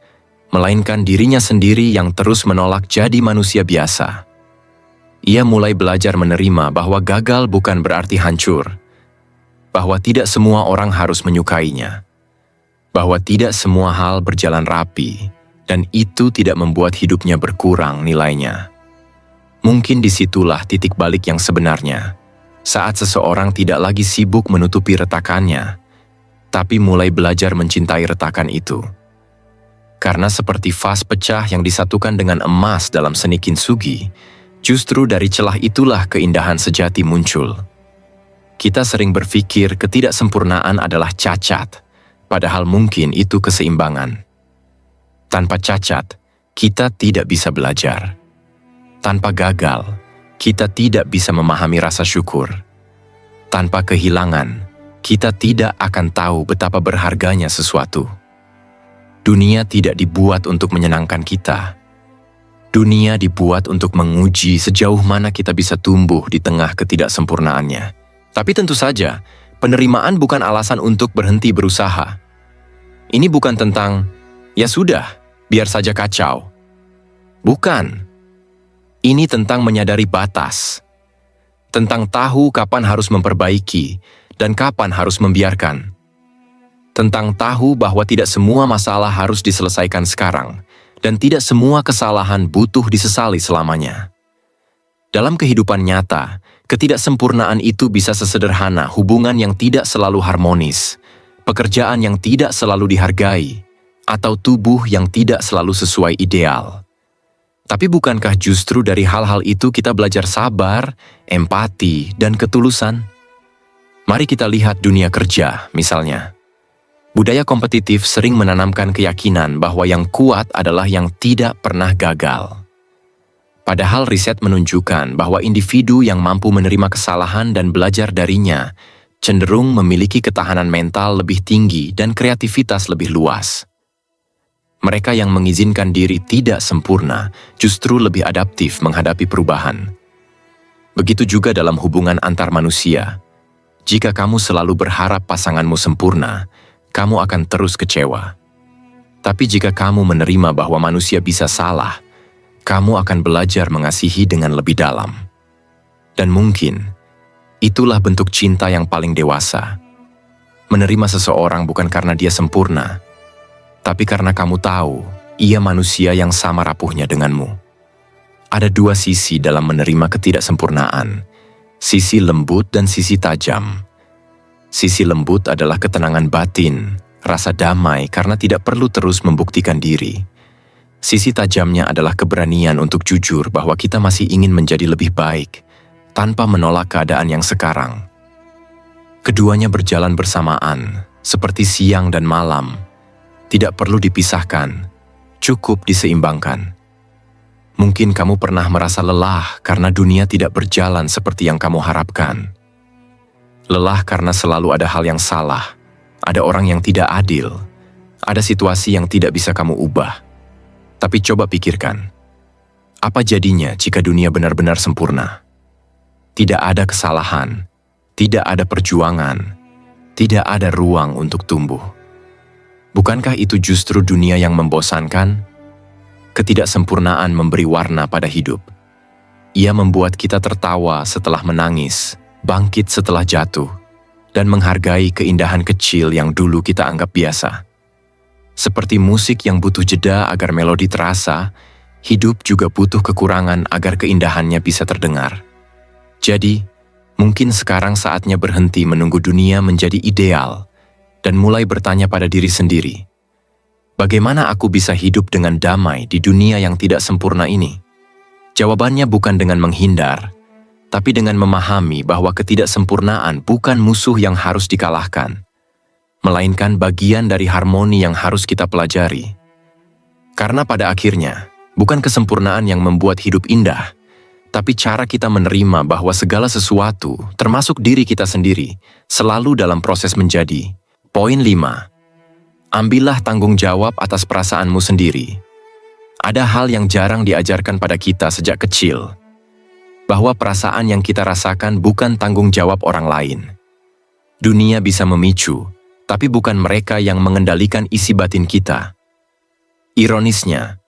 melainkan dirinya sendiri yang terus menolak jadi manusia biasa. Ia mulai belajar menerima bahwa gagal bukan berarti hancur, bahwa tidak semua orang harus menyukainya, bahwa tidak semua hal berjalan rapi, dan itu tidak membuat hidupnya berkurang nilainya. Mungkin disitulah titik balik yang sebenarnya, saat seseorang tidak lagi sibuk menutupi retakannya, tapi mulai belajar mencintai retakan itu. Karena seperti vas pecah yang disatukan dengan emas dalam seni kintsugi, justru dari celah itulah keindahan sejati muncul. Kita sering berpikir ketidaksempurnaan adalah cacat, padahal mungkin itu keseimbangan. Tanpa cacat, kita tidak bisa belajar. Tanpa gagal, kita tidak bisa memahami rasa syukur. Tanpa kehilangan, kita tidak akan tahu betapa berharganya sesuatu. Dunia tidak dibuat untuk menyenangkan kita. Dunia dibuat untuk menguji sejauh mana kita bisa tumbuh di tengah ketidaksempurnaannya. Tapi tentu saja, penerimaan bukan alasan untuk berhenti berusaha. Ini bukan tentang, ya sudah, biar saja kacau. Bukan. Ini tentang menyadari batas. Tentang tahu kapan harus memperbaiki dan kapan harus membiarkan. Tentang tahu bahwa tidak semua masalah harus diselesaikan sekarang, dan tidak semua kesalahan butuh disesali selamanya. Dalam kehidupan nyata, ketidaksempurnaan itu bisa sesederhana hubungan yang tidak selalu harmonis, pekerjaan yang tidak selalu dihargai, atau tubuh yang tidak selalu sesuai ideal. Tapi bukankah justru dari hal-hal itu kita belajar sabar, empati, dan ketulusan? Mari kita lihat dunia kerja, misalnya. Budaya kompetitif sering menanamkan keyakinan bahwa yang kuat adalah yang tidak pernah gagal. Padahal riset menunjukkan bahwa individu yang mampu menerima kesalahan dan belajar darinya cenderung memiliki ketahanan mental lebih tinggi dan kreativitas lebih luas. Mereka yang mengizinkan diri tidak sempurna justru lebih adaptif menghadapi perubahan. Begitu juga dalam hubungan antar manusia. Jika kamu selalu berharap pasanganmu sempurna, kamu akan terus kecewa. Tapi jika kamu menerima bahwa manusia bisa salah, kamu akan belajar mengasihi dengan lebih dalam. Dan mungkin, itulah bentuk cinta yang paling dewasa. Menerima seseorang bukan karena dia sempurna, tapi karena kamu tahu, ia manusia yang sama rapuhnya denganmu. Ada dua sisi dalam menerima ketidaksempurnaan, sisi lembut dan sisi tajam. Sisi lembut adalah ketenangan batin, rasa damai karena tidak perlu terus membuktikan diri. Sisi tajamnya adalah keberanian untuk jujur bahwa kita masih ingin menjadi lebih baik, tanpa menolak keadaan yang sekarang. Keduanya berjalan bersamaan, seperti siang dan malam. Tidak perlu dipisahkan, cukup diseimbangkan. Mungkin kamu pernah merasa lelah karena dunia tidak berjalan seperti yang kamu harapkan. Lelah karena selalu ada hal yang salah, ada orang yang tidak adil, ada situasi yang tidak bisa kamu ubah. Tapi coba pikirkan, apa jadinya jika dunia benar-benar sempurna? Tidak ada kesalahan, tidak ada perjuangan, tidak ada ruang untuk tumbuh. Bukankah itu justru dunia yang membosankan? Ketidaksempurnaan memberi warna pada hidup. Ia membuat kita tertawa setelah menangis, bangkit setelah jatuh, dan menghargai keindahan kecil yang dulu kita anggap biasa. Seperti musik yang butuh jeda agar melodi terasa, hidup juga butuh kekurangan agar keindahannya bisa terdengar. Jadi, mungkin sekarang saatnya berhenti menunggu dunia menjadi ideal, dan mulai bertanya pada diri sendiri, bagaimana aku bisa hidup dengan damai di dunia yang tidak sempurna ini? Jawabannya bukan dengan menghindar, tapi dengan memahami bahwa ketidaksempurnaan bukan musuh yang harus dikalahkan, melainkan bagian dari harmoni yang harus kita pelajari. Karena pada akhirnya, bukan kesempurnaan yang membuat hidup indah, tapi cara kita menerima bahwa segala sesuatu, termasuk diri kita sendiri, selalu dalam proses menjadi. Poin 5. Ambillah tanggung jawab atas perasaanmu sendiri. Ada hal yang jarang diajarkan pada kita sejak kecil, bahwa perasaan yang kita rasakan bukan tanggung jawab orang lain. Dunia bisa memicu, tapi bukan mereka yang mengendalikan isi batin kita. Ironisnya,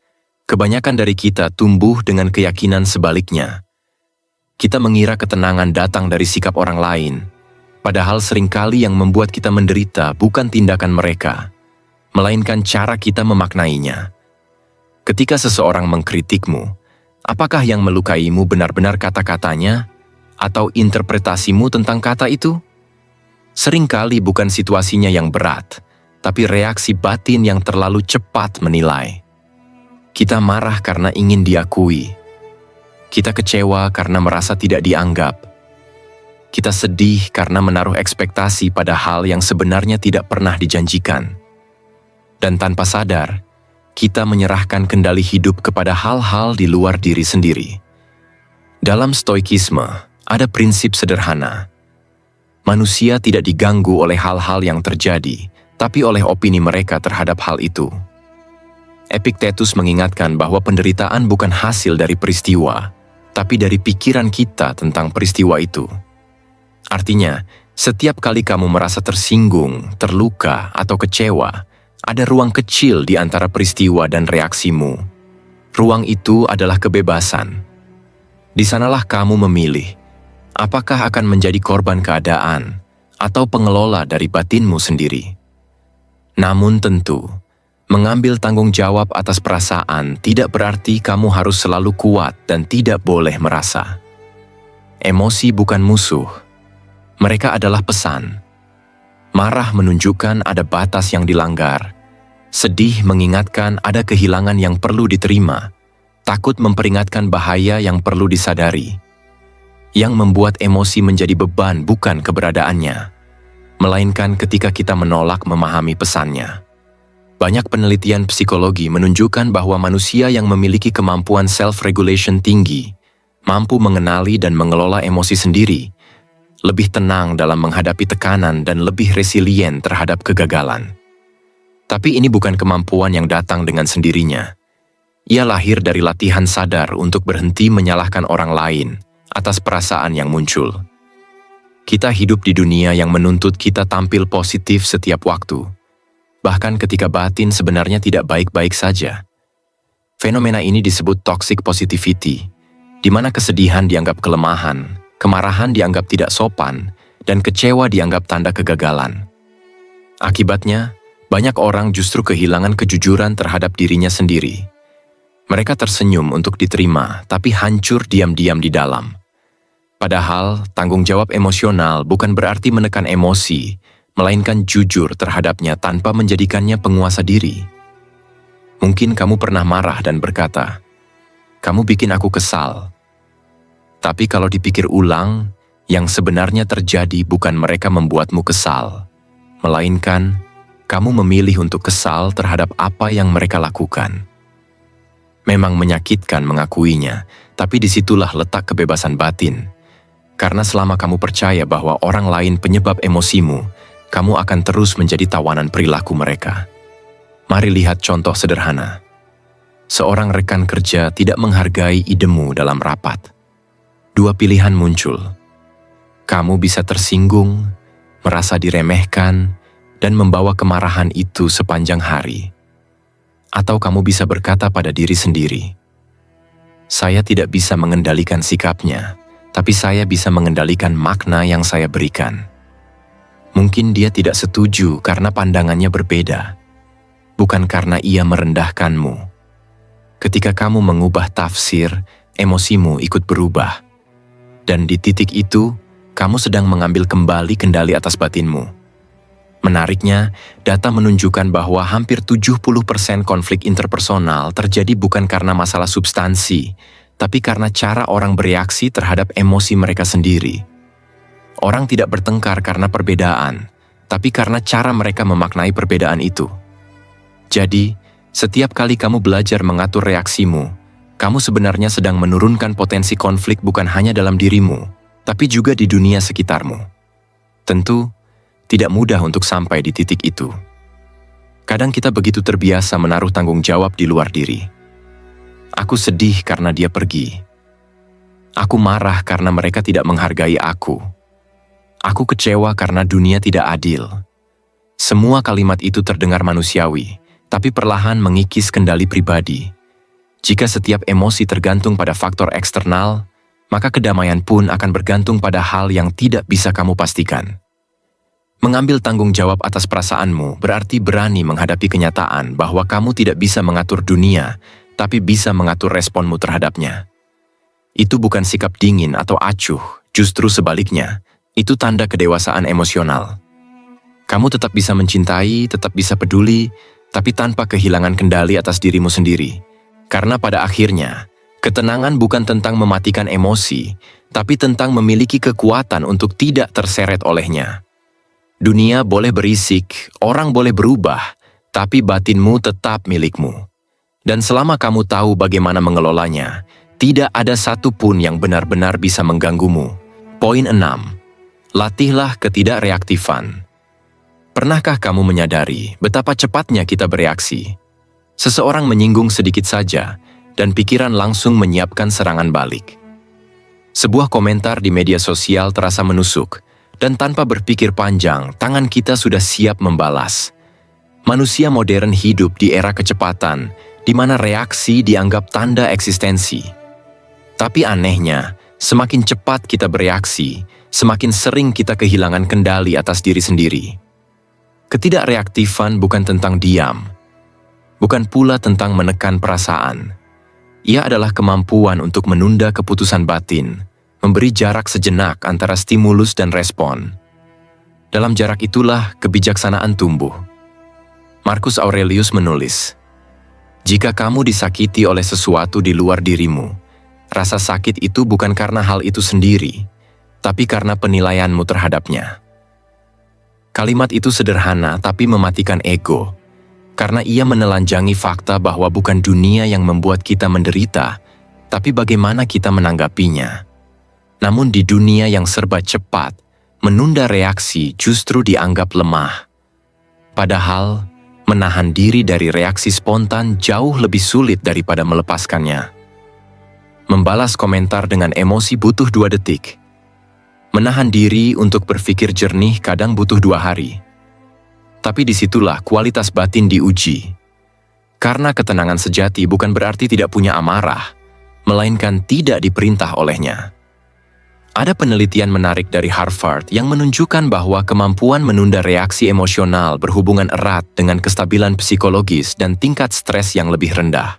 kebanyakan dari kita tumbuh dengan keyakinan sebaliknya. Kita mengira ketenangan datang dari sikap orang lain, padahal seringkali yang membuat kita menderita bukan tindakan mereka, melainkan cara kita memaknainya. Ketika seseorang mengkritikmu, apakah yang melukaimu benar-benar kata-katanya atau interpretasimu tentang kata itu? Seringkali bukan situasinya yang berat, tapi reaksi batin yang terlalu cepat menilai. Kita marah karena ingin diakui. Kita kecewa karena merasa tidak dianggap. Kita sedih karena menaruh ekspektasi pada hal yang sebenarnya tidak pernah dijanjikan. Dan tanpa sadar, kita menyerahkan kendali hidup kepada hal-hal di luar diri sendiri. Dalam stoikisme, ada prinsip sederhana. Manusia tidak diganggu oleh hal-hal yang terjadi, tapi oleh opini mereka terhadap hal itu. Epictetus mengingatkan bahwa penderitaan bukan hasil dari peristiwa, tapi dari pikiran kita tentang peristiwa itu. Artinya, setiap kali kamu merasa tersinggung, terluka, atau kecewa, ada ruang kecil di antara peristiwa dan reaksimu. Ruang itu adalah kebebasan. Di sanalah kamu memilih, apakah akan menjadi korban keadaan atau pengelola dari batinmu sendiri. Namun tentu, mengambil tanggung jawab atas perasaan tidak berarti kamu harus selalu kuat dan tidak boleh merasa. Emosi bukan musuh. Mereka adalah pesan. Marah menunjukkan ada batas yang dilanggar. Sedih mengingatkan ada kehilangan yang perlu diterima. Takut memperingatkan bahaya yang perlu disadari. Yang membuat emosi menjadi beban bukan keberadaannya, melainkan ketika kita menolak memahami pesannya. Banyak penelitian psikologi menunjukkan bahwa manusia yang memiliki kemampuan self-regulation tinggi, mampu mengenali dan mengelola emosi sendiri, lebih tenang dalam menghadapi tekanan dan lebih resilient terhadap kegagalan. Tapi ini bukan kemampuan yang datang dengan sendirinya. Ia lahir dari latihan sadar untuk berhenti menyalahkan orang lain atas perasaan yang muncul. Kita hidup di dunia yang menuntut kita tampil positif setiap waktu, bahkan ketika batin sebenarnya tidak baik-baik saja. Fenomena ini disebut toxic positivity, di mana kesedihan dianggap kelemahan, kemarahan dianggap tidak sopan, dan kecewa dianggap tanda kegagalan. Akibatnya, banyak orang justru kehilangan kejujuran terhadap dirinya sendiri. Mereka tersenyum untuk diterima, tapi hancur diam-diam di dalam. Padahal, tanggung jawab emosional bukan berarti menekan emosi, melainkan jujur terhadapnya tanpa menjadikannya penguasa diri. Mungkin kamu pernah marah dan berkata, "Kamu bikin aku kesal." Tapi kalau dipikir ulang, yang sebenarnya terjadi bukan mereka membuatmu kesal, melainkan kamu memilih untuk kesal terhadap apa yang mereka lakukan. Memang menyakitkan mengakuinya, tapi disitulah letak kebebasan batin. Karena selama kamu percaya bahwa orang lain penyebab emosimu, kamu akan terus menjadi tawanan perilaku mereka. Mari lihat contoh sederhana. Seorang rekan kerja tidak menghargai idemu dalam rapat. Dua pilihan muncul. Kamu bisa tersinggung, merasa diremehkan, dan membawa kemarahan itu sepanjang hari. Atau kamu bisa berkata pada diri sendiri, "Saya tidak bisa mengendalikan sikapnya, tapi saya bisa mengendalikan makna yang saya berikan." Mungkin dia tidak setuju karena pandangannya berbeda, bukan karena ia merendahkanmu. Ketika kamu mengubah tafsir, emosimu ikut berubah. Dan di titik itu, kamu sedang mengambil kembali kendali atas batinmu. Menariknya, data menunjukkan bahwa hampir 70% konflik interpersonal terjadi bukan karena masalah substansi, tapi karena cara orang bereaksi terhadap emosi mereka sendiri. Orang tidak bertengkar karena perbedaan, tapi karena cara mereka memaknai perbedaan itu. Jadi, setiap kali kamu belajar mengatur reaksimu, kamu sebenarnya sedang menurunkan potensi konflik bukan hanya dalam dirimu, tapi juga di dunia sekitarmu. Tentu, tidak mudah untuk sampai di titik itu. Kadang kita begitu terbiasa menaruh tanggung jawab di luar diri. Aku sedih karena dia pergi. Aku marah karena mereka tidak menghargai aku. Aku kecewa karena dunia tidak adil. Semua kalimat itu terdengar manusiawi, tapi perlahan mengikis kendali pribadi. Jika setiap emosi tergantung pada faktor eksternal, maka kedamaian pun akan bergantung pada hal yang tidak bisa kamu pastikan. Mengambil tanggung jawab atas perasaanmu berarti berani menghadapi kenyataan bahwa kamu tidak bisa mengatur dunia, tapi bisa mengatur responmu terhadapnya. Itu bukan sikap dingin atau acuh, justru sebaliknya, itu tanda kedewasaan emosional. Kamu tetap bisa mencintai, tetap bisa peduli, tapi tanpa kehilangan kendali atas dirimu sendiri. Karena pada akhirnya, ketenangan bukan tentang mematikan emosi, tapi tentang memiliki kekuatan untuk tidak terseret olehnya. Dunia boleh berisik, orang boleh berubah, tapi batinmu tetap milikmu. Dan selama kamu tahu bagaimana mengelolanya, tidak ada satupun yang benar-benar bisa mengganggumu. Poin 6. Latihlah ketidakreaktifan. Pernahkah kamu menyadari betapa cepatnya kita bereaksi? Seseorang menyinggung sedikit saja, dan pikiran langsung menyiapkan serangan balik. Sebuah komentar di media sosial terasa menusuk, dan tanpa berpikir panjang, tangan kita sudah siap membalas. Manusia modern hidup di era kecepatan, di mana reaksi dianggap tanda eksistensi. Tapi anehnya, semakin cepat kita bereaksi, semakin sering kita kehilangan kendali atas diri sendiri. Ketidakreaktifan bukan tentang diam, bukan pula tentang menekan perasaan. Ia adalah kemampuan untuk menunda keputusan batin, memberi jarak sejenak antara stimulus dan respon. Dalam jarak itulah kebijaksanaan tumbuh. Marcus Aurelius menulis, "Jika kamu disakiti oleh sesuatu di luar dirimu, rasa sakit itu bukan karena hal itu sendiri, tapi karena penilaianmu terhadapnya." Kalimat itu sederhana tapi mematikan ego, karena ia menelanjangi fakta bahwa bukan dunia yang membuat kita menderita, tapi bagaimana kita menanggapinya. Namun di dunia yang serba cepat, menunda reaksi justru dianggap lemah. Padahal, menahan diri dari reaksi spontan jauh lebih sulit daripada melepaskannya. Membalas komentar dengan emosi butuh 2 detik. Menahan diri untuk berpikir jernih kadang butuh 2 hari. Tapi disitulah kualitas batin diuji. Karena ketenangan sejati bukan berarti tidak punya amarah, melainkan tidak diperintah olehnya. Ada penelitian menarik dari Harvard yang menunjukkan bahwa kemampuan menunda reaksi emosional berhubungan erat dengan kestabilan psikologis dan tingkat stres yang lebih rendah.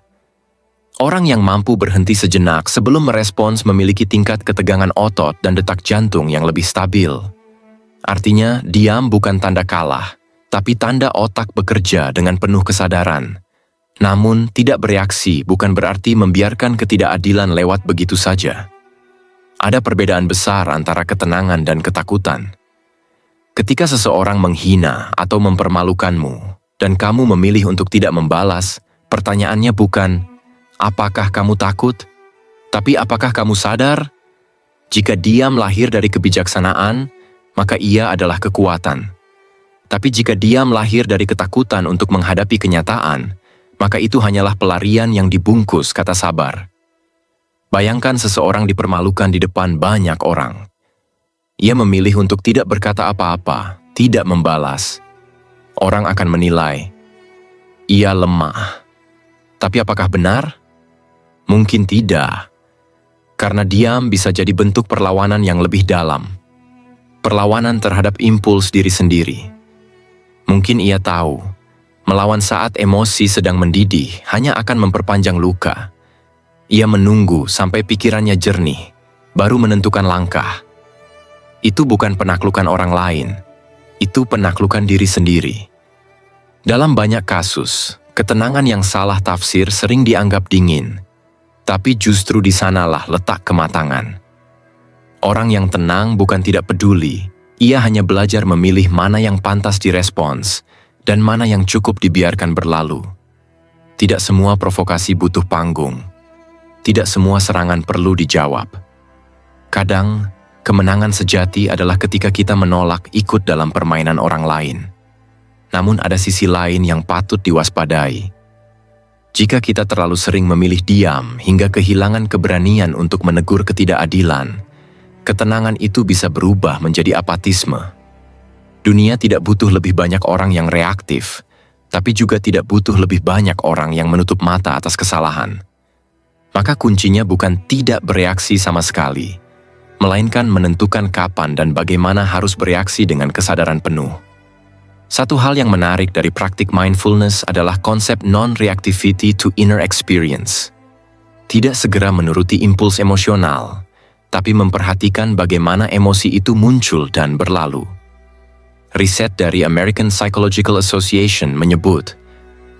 Orang yang mampu berhenti sejenak sebelum merespons memiliki tingkat ketegangan otot dan detak jantung yang lebih stabil. Artinya, diam bukan tanda kalah, tapi tanda otak bekerja dengan penuh kesadaran. Namun, tidak bereaksi bukan berarti membiarkan ketidakadilan lewat begitu saja. Ada perbedaan besar antara ketenangan dan ketakutan. Ketika seseorang menghina atau mempermalukanmu, dan kamu memilih untuk tidak membalas, pertanyaannya bukan, apakah kamu takut? Tapi apakah kamu sadar? Jika diam lahir dari kebijaksanaan, maka ia adalah kekuatan. Tapi jika diam lahir dari ketakutan untuk menghadapi kenyataan, maka itu hanyalah pelarian yang dibungkus kata sabar. Bayangkan seseorang dipermalukan di depan banyak orang. Ia memilih untuk tidak berkata apa-apa, tidak membalas. Orang akan menilai, ia lemah. Tapi apakah benar? Mungkin tidak. Karena diam bisa jadi bentuk perlawanan yang lebih dalam. Perlawanan terhadap impuls diri sendiri. Mungkin ia tahu, melawan saat emosi sedang mendidih hanya akan memperpanjang luka. Ia menunggu sampai pikirannya jernih, baru menentukan langkah. Itu bukan penaklukan orang lain, itu penaklukan diri sendiri. Dalam banyak kasus, ketenangan yang salah tafsir sering dianggap dingin, tapi justru di sanalah letak kematangan. Orang yang tenang bukan tidak peduli, ia hanya belajar memilih mana yang pantas direspons dan mana yang cukup dibiarkan berlalu. Tidak semua provokasi butuh panggung. Tidak semua serangan perlu dijawab. Kadang, kemenangan sejati adalah ketika kita menolak ikut dalam permainan orang lain. Namun ada sisi lain yang patut diwaspadai. Jika kita terlalu sering memilih diam hingga kehilangan keberanian untuk menegur ketidakadilan, ketenangan itu bisa berubah menjadi apatisme. Dunia tidak butuh lebih banyak orang yang reaktif, tapi juga tidak butuh lebih banyak orang yang menutup mata atas kesalahan. Maka kuncinya bukan tidak bereaksi sama sekali, melainkan menentukan kapan dan bagaimana harus bereaksi dengan kesadaran penuh. Satu hal yang menarik dari praktik mindfulness adalah konsep non-reactivity to inner experience. Tidak segera menuruti impuls emosional, tapi memperhatikan bagaimana emosi itu muncul dan berlalu. Riset dari American Psychological Association menyebut,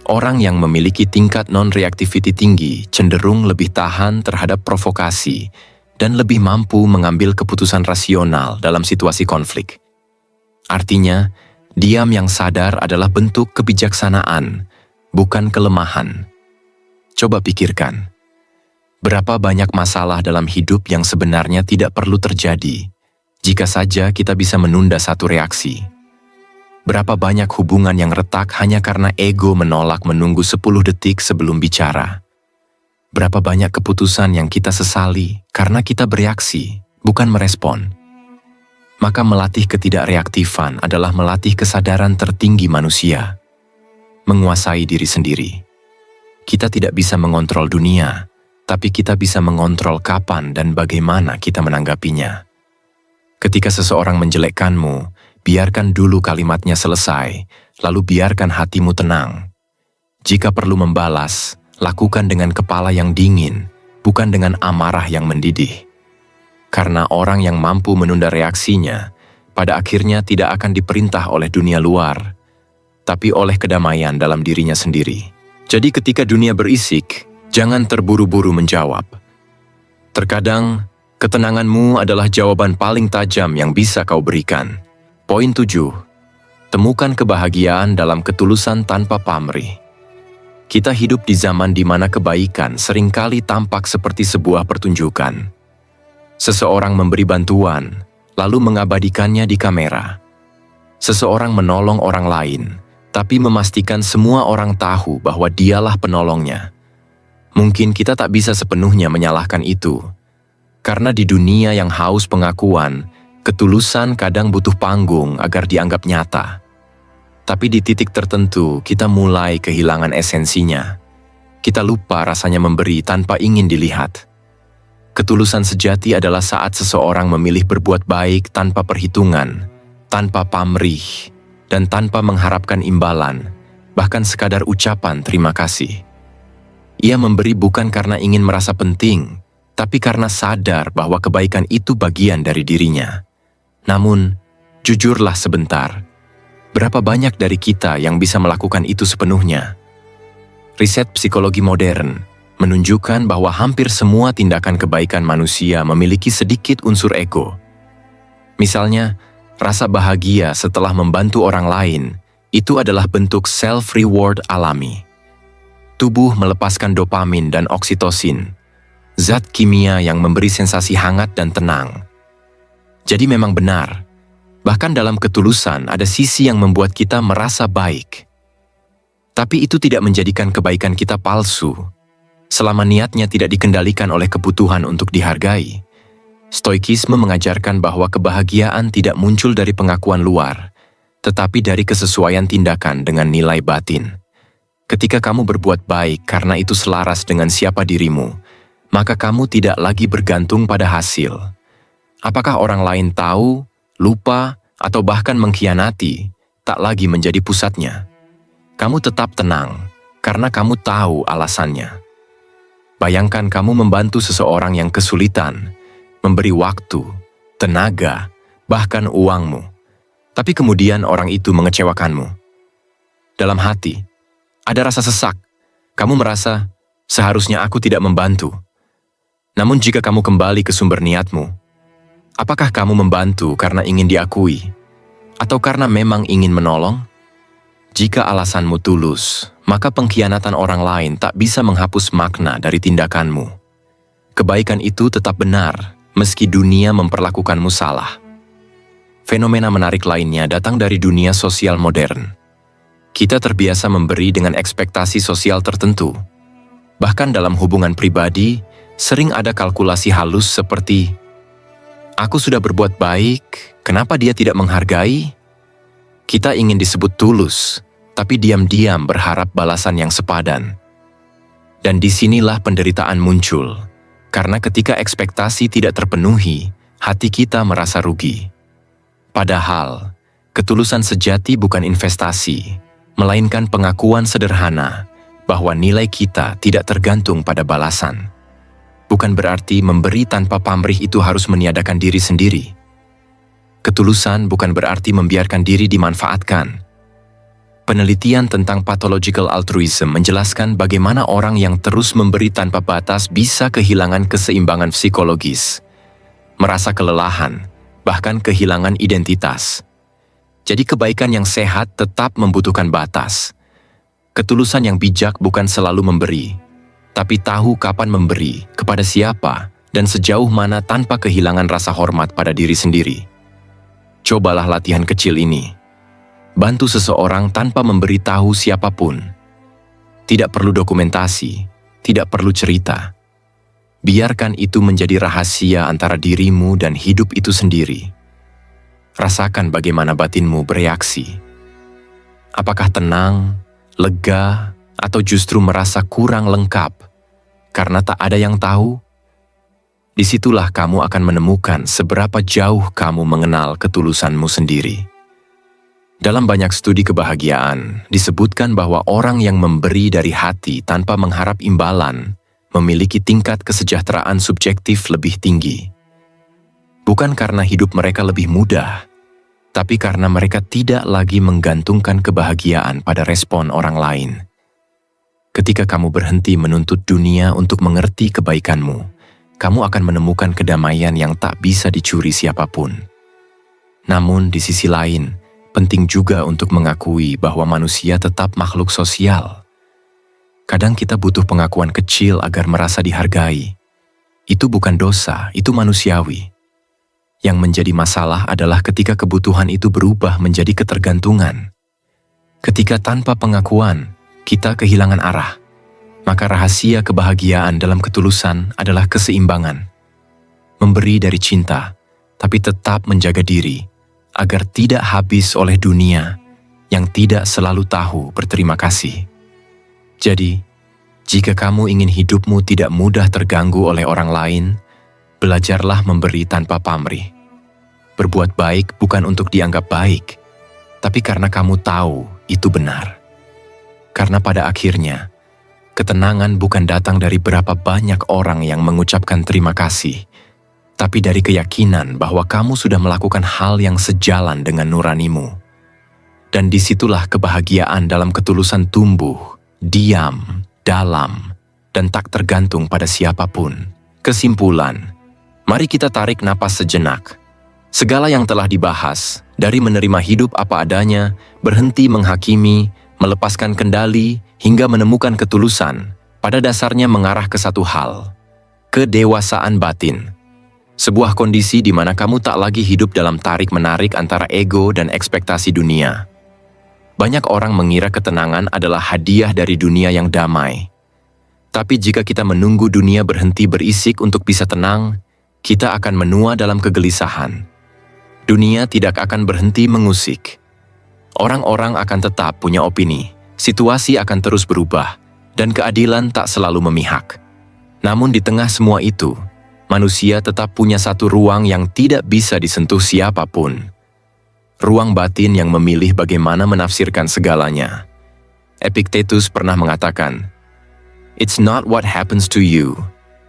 orang yang memiliki tingkat non-reactivity tinggi cenderung lebih tahan terhadap provokasi dan lebih mampu mengambil keputusan rasional dalam situasi konflik. Artinya, diam yang sadar adalah bentuk kebijaksanaan, bukan kelemahan. Coba pikirkan, berapa banyak masalah dalam hidup yang sebenarnya tidak perlu terjadi, jika saja kita bisa menunda satu reaksi. Berapa banyak hubungan yang retak hanya karena ego menolak menunggu 10 detik sebelum bicara. Berapa banyak keputusan yang kita sesali karena kita bereaksi, bukan merespon. Maka melatih ketidakreaktifan adalah melatih kesadaran tertinggi manusia. Menguasai diri sendiri. Kita tidak bisa mengontrol dunia, tapi kita bisa mengontrol kapan dan bagaimana kita menanggapinya. Ketika seseorang menjelekkanmu, biarkan dulu kalimatnya selesai, lalu biarkan hatimu tenang. Jika perlu membalas, lakukan dengan kepala yang dingin, bukan dengan amarah yang mendidih. Karena orang yang mampu menunda reaksinya, pada akhirnya tidak akan diperintah oleh dunia luar, tapi oleh kedamaian dalam dirinya sendiri. Jadi ketika dunia berisik, jangan terburu-buru menjawab. Terkadang, ketenanganmu adalah jawaban paling tajam yang bisa kau berikan. Poin 7. Temukan kebahagiaan dalam ketulusan tanpa pamrih. Kita hidup di zaman di mana kebaikan seringkali tampak seperti sebuah pertunjukan. Seseorang memberi bantuan, lalu mengabadikannya di kamera. Seseorang menolong orang lain, tapi memastikan semua orang tahu bahwa dialah penolongnya. Mungkin kita tak bisa sepenuhnya menyalahkan itu, karena di dunia yang haus pengakuan, ketulusan kadang butuh panggung agar dianggap nyata. Tapi di titik tertentu, kita mulai kehilangan esensinya. Kita lupa rasanya memberi tanpa ingin dilihat. Ketulusan sejati adalah saat seseorang memilih berbuat baik tanpa perhitungan, tanpa pamrih, dan tanpa mengharapkan imbalan, bahkan sekadar ucapan terima kasih. Ia memberi bukan karena ingin merasa penting, tapi karena sadar bahwa kebaikan itu bagian dari dirinya. Namun, jujurlah sebentar, berapa banyak dari kita yang bisa melakukan itu sepenuhnya? Riset psikologi modern menunjukkan bahwa hampir semua tindakan kebaikan manusia memiliki sedikit unsur ego. Misalnya, rasa bahagia setelah membantu orang lain, itu adalah bentuk self-reward alami. Tubuh melepaskan dopamin dan oksitosin, zat kimia yang memberi sensasi hangat dan tenang. Jadi memang benar, bahkan dalam ketulusan ada sisi yang membuat kita merasa baik. Tapi itu tidak menjadikan kebaikan kita palsu, selama niatnya tidak dikendalikan oleh kebutuhan untuk dihargai. Stoikisme mengajarkan bahwa kebahagiaan tidak muncul dari pengakuan luar, tetapi dari kesesuaian tindakan dengan nilai batin. Ketika kamu berbuat baik karena itu selaras dengan siapa dirimu, maka kamu tidak lagi bergantung pada hasil. Apakah orang lain tahu, lupa, atau bahkan mengkhianati, tak lagi menjadi pusatnya. Kamu tetap tenang, karena kamu tahu alasannya. Bayangkan kamu membantu seseorang yang kesulitan, memberi waktu, tenaga, bahkan uangmu. Tapi kemudian orang itu mengecewakanmu. Dalam hati, ada rasa sesak. Kamu merasa, seharusnya aku tidak membantu. Namun jika kamu kembali ke sumber niatmu, apakah kamu membantu karena ingin diakui? Atau karena memang ingin menolong? Jika alasanmu tulus, maka pengkhianatan orang lain tak bisa menghapus makna dari tindakanmu. Kebaikan itu tetap benar, meski dunia memperlakukanmu salah. Fenomena menarik lainnya datang dari dunia sosial modern. Kita terbiasa memberi dengan ekspektasi sosial tertentu. Bahkan dalam hubungan pribadi, sering ada kalkulasi halus seperti, "Aku sudah berbuat baik, kenapa dia tidak menghargai?" Kita ingin disebut tulus, tapi diam-diam berharap balasan yang sepadan. Dan disinilah penderitaan muncul, karena ketika ekspektasi tidak terpenuhi, hati kita merasa rugi. Padahal, ketulusan sejati bukan investasi, melainkan pengakuan sederhana bahwa nilai kita tidak tergantung pada balasan. Bukan berarti memberi tanpa pamrih itu harus meniadakan diri sendiri. Ketulusan bukan berarti membiarkan diri dimanfaatkan. Penelitian tentang pathological altruism menjelaskan bagaimana orang yang terus memberi tanpa batas bisa kehilangan keseimbangan psikologis, merasa kelelahan, bahkan kehilangan identitas. Jadi kebaikan yang sehat tetap membutuhkan batas. Ketulusan yang bijak bukan selalu memberi, tapi tahu kapan memberi, kepada siapa, dan sejauh mana tanpa kehilangan rasa hormat pada diri sendiri. Cobalah latihan kecil ini. Bantu seseorang tanpa memberitahu siapapun. Tidak perlu dokumentasi, tidak perlu cerita. Biarkan itu menjadi rahasia antara dirimu dan hidup itu sendiri. Rasakan bagaimana batinmu bereaksi. Apakah tenang, lega, atau justru merasa kurang lengkap karena tak ada yang tahu? Disitulah kamu akan menemukan seberapa jauh kamu mengenal ketulusanmu sendiri. Dalam banyak studi kebahagiaan, disebutkan bahwa orang yang memberi dari hati tanpa mengharap imbalan memiliki tingkat kesejahteraan subjektif lebih tinggi. Bukan karena hidup mereka lebih mudah, tapi karena mereka tidak lagi menggantungkan kebahagiaan pada respon orang lain. Ketika kamu berhenti menuntut dunia untuk mengerti kebaikanmu, kamu akan menemukan kedamaian yang tak bisa dicuri siapapun. Namun di sisi lain, penting juga untuk mengakui bahwa manusia tetap makhluk sosial. Kadang kita butuh pengakuan kecil agar merasa dihargai. Itu bukan dosa, itu manusiawi. Yang menjadi masalah adalah ketika kebutuhan itu berubah menjadi ketergantungan. Ketika tanpa pengakuan, kita kehilangan arah. Maka rahasia kebahagiaan dalam ketulusan adalah keseimbangan. Memberi dari cinta, tapi tetap menjaga diri, agar tidak habis oleh dunia yang tidak selalu tahu berterima kasih. Jadi, jika kamu ingin hidupmu tidak mudah terganggu oleh orang lain, belajarlah memberi tanpa pamrih. Berbuat baik bukan untuk dianggap baik, tapi karena kamu tahu itu benar. Karena pada akhirnya, ketenangan bukan datang dari berapa banyak orang yang mengucapkan terima kasih, tapi dari keyakinan bahwa kamu sudah melakukan hal yang sejalan dengan nuranimu. Dan disitulah kebahagiaan dalam ketulusan tumbuh, diam, dalam, dan tak tergantung pada siapapun. Kesimpulan, mari kita tarik napas sejenak. Segala yang telah dibahas, dari menerima hidup apa adanya, berhenti menghakimi, melepaskan kendali, hingga menemukan ketulusan, pada dasarnya mengarah ke satu hal, kedewasaan batin. Sebuah kondisi di mana kamu tak lagi hidup dalam tarik-menarik antara ego dan ekspektasi dunia. Banyak orang mengira ketenangan adalah hadiah dari dunia yang damai. Tapi jika kita menunggu dunia berhenti berisik untuk bisa tenang, kita akan menua dalam kegelisahan. Dunia tidak akan berhenti mengusik. Orang-orang akan tetap punya opini, situasi akan terus berubah, dan keadilan tak selalu memihak. Namun di tengah semua itu, manusia tetap punya satu ruang yang tidak bisa disentuh siapapun. Ruang batin yang memilih bagaimana menafsirkan segalanya. Epictetus pernah mengatakan, "It's not what happens to you,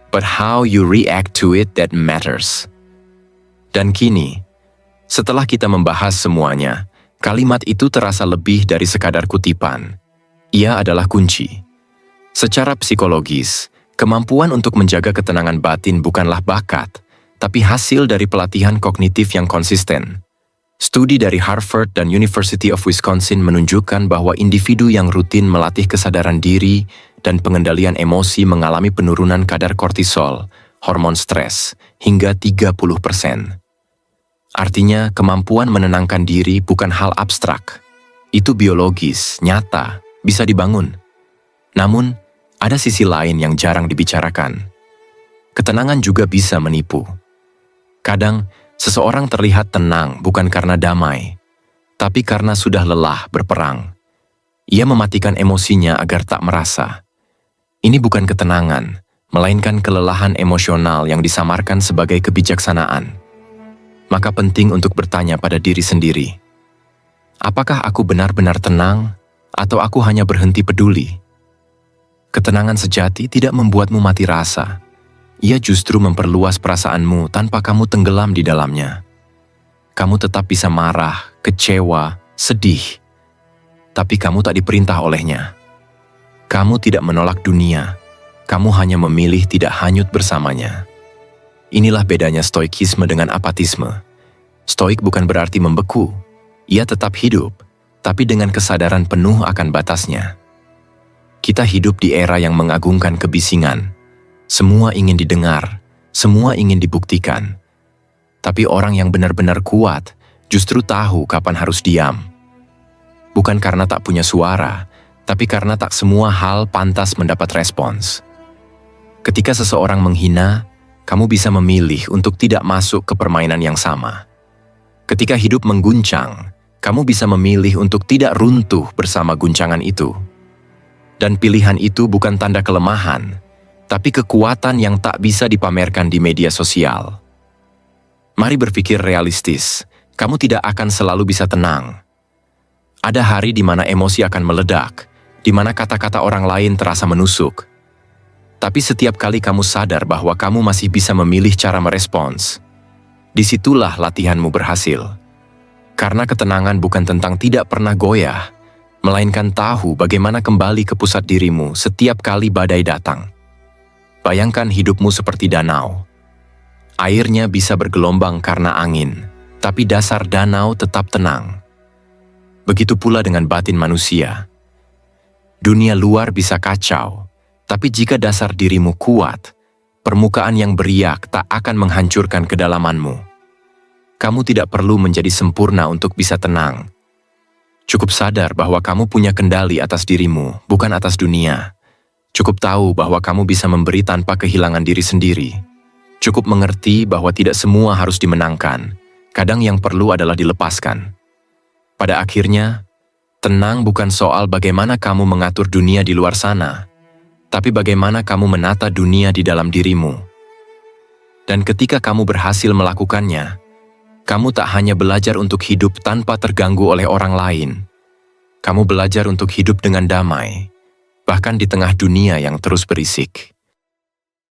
but how you react to it that matters." Dan kini, setelah kita membahas semuanya, kalimat itu terasa lebih dari sekadar kutipan. Ia adalah kunci. Secara psikologis, kemampuan untuk menjaga ketenangan batin bukanlah bakat, tapi hasil dari pelatihan kognitif yang konsisten. Studi dari Harvard dan University of Wisconsin menunjukkan bahwa individu yang rutin melatih kesadaran diri dan pengendalian emosi mengalami penurunan kadar kortisol, hormon stres, hingga 30%. Artinya, kemampuan menenangkan diri bukan hal abstrak. Itu biologis, nyata, bisa dibangun. Namun, ada sisi lain yang jarang dibicarakan. Ketenangan juga bisa menipu. Kadang, seseorang terlihat tenang bukan karena damai, tapi karena sudah lelah berperang. Ia mematikan emosinya agar tak merasa. Ini bukan ketenangan, melainkan kelelahan emosional yang disamarkan sebagai kebijaksanaan. Maka penting untuk bertanya pada diri sendiri, apakah aku benar-benar tenang atau aku hanya berhenti peduli? Ketenangan sejati tidak membuatmu mati rasa. Ia justru memperluas perasaanmu tanpa kamu tenggelam di dalamnya. Kamu tetap bisa marah, kecewa, sedih, tapi kamu tak diperintah olehnya. Kamu tidak menolak dunia, kamu hanya memilih tidak hanyut bersamanya. Inilah bedanya stoikisme dengan apatisme. Stoik bukan berarti membeku, ia tetap hidup, tapi dengan kesadaran penuh akan batasnya. Kita hidup di era yang mengagungkan kebisingan. Semua ingin didengar, semua ingin dibuktikan. Tapi orang yang benar-benar kuat justru tahu kapan harus diam. Bukan karena tak punya suara, tapi karena tak semua hal pantas mendapat respons. Ketika seseorang menghina, kamu bisa memilih untuk tidak masuk ke permainan yang sama. Ketika hidup mengguncang, kamu bisa memilih untuk tidak runtuh bersama guncangan itu. Dan pilihan itu bukan tanda kelemahan, tapi kekuatan yang tak bisa dipamerkan di media sosial. Mari berpikir realistis, kamu tidak akan selalu bisa tenang. Ada hari di mana emosi akan meledak, di mana kata-kata orang lain terasa menusuk. Tapi setiap kali kamu sadar bahwa kamu masih bisa memilih cara merespons, disitulah latihanmu berhasil. Karena ketenangan bukan tentang tidak pernah goyah, melainkan tahu bagaimana kembali ke pusat dirimu setiap kali badai datang. Bayangkan hidupmu seperti danau. Airnya bisa bergelombang karena angin, tapi dasar danau tetap tenang. Begitu pula dengan batin manusia. Dunia luar bisa kacau, tapi jika dasar dirimu kuat, permukaan yang beriak tak akan menghancurkan kedalamanmu. Kamu tidak perlu menjadi sempurna untuk bisa tenang. Cukup sadar bahwa kamu punya kendali atas dirimu, bukan atas dunia. Cukup tahu bahwa kamu bisa memberi tanpa kehilangan diri sendiri. Cukup mengerti bahwa tidak semua harus dimenangkan. Kadang yang perlu adalah dilepaskan. Pada akhirnya, tenang bukan soal bagaimana kamu mengatur dunia di luar sana, tapi bagaimana kamu menata dunia di dalam dirimu. Dan ketika kamu berhasil melakukannya, kamu tak hanya belajar untuk hidup tanpa terganggu oleh orang lain. Kamu belajar untuk hidup dengan damai, bahkan di tengah dunia yang terus berisik.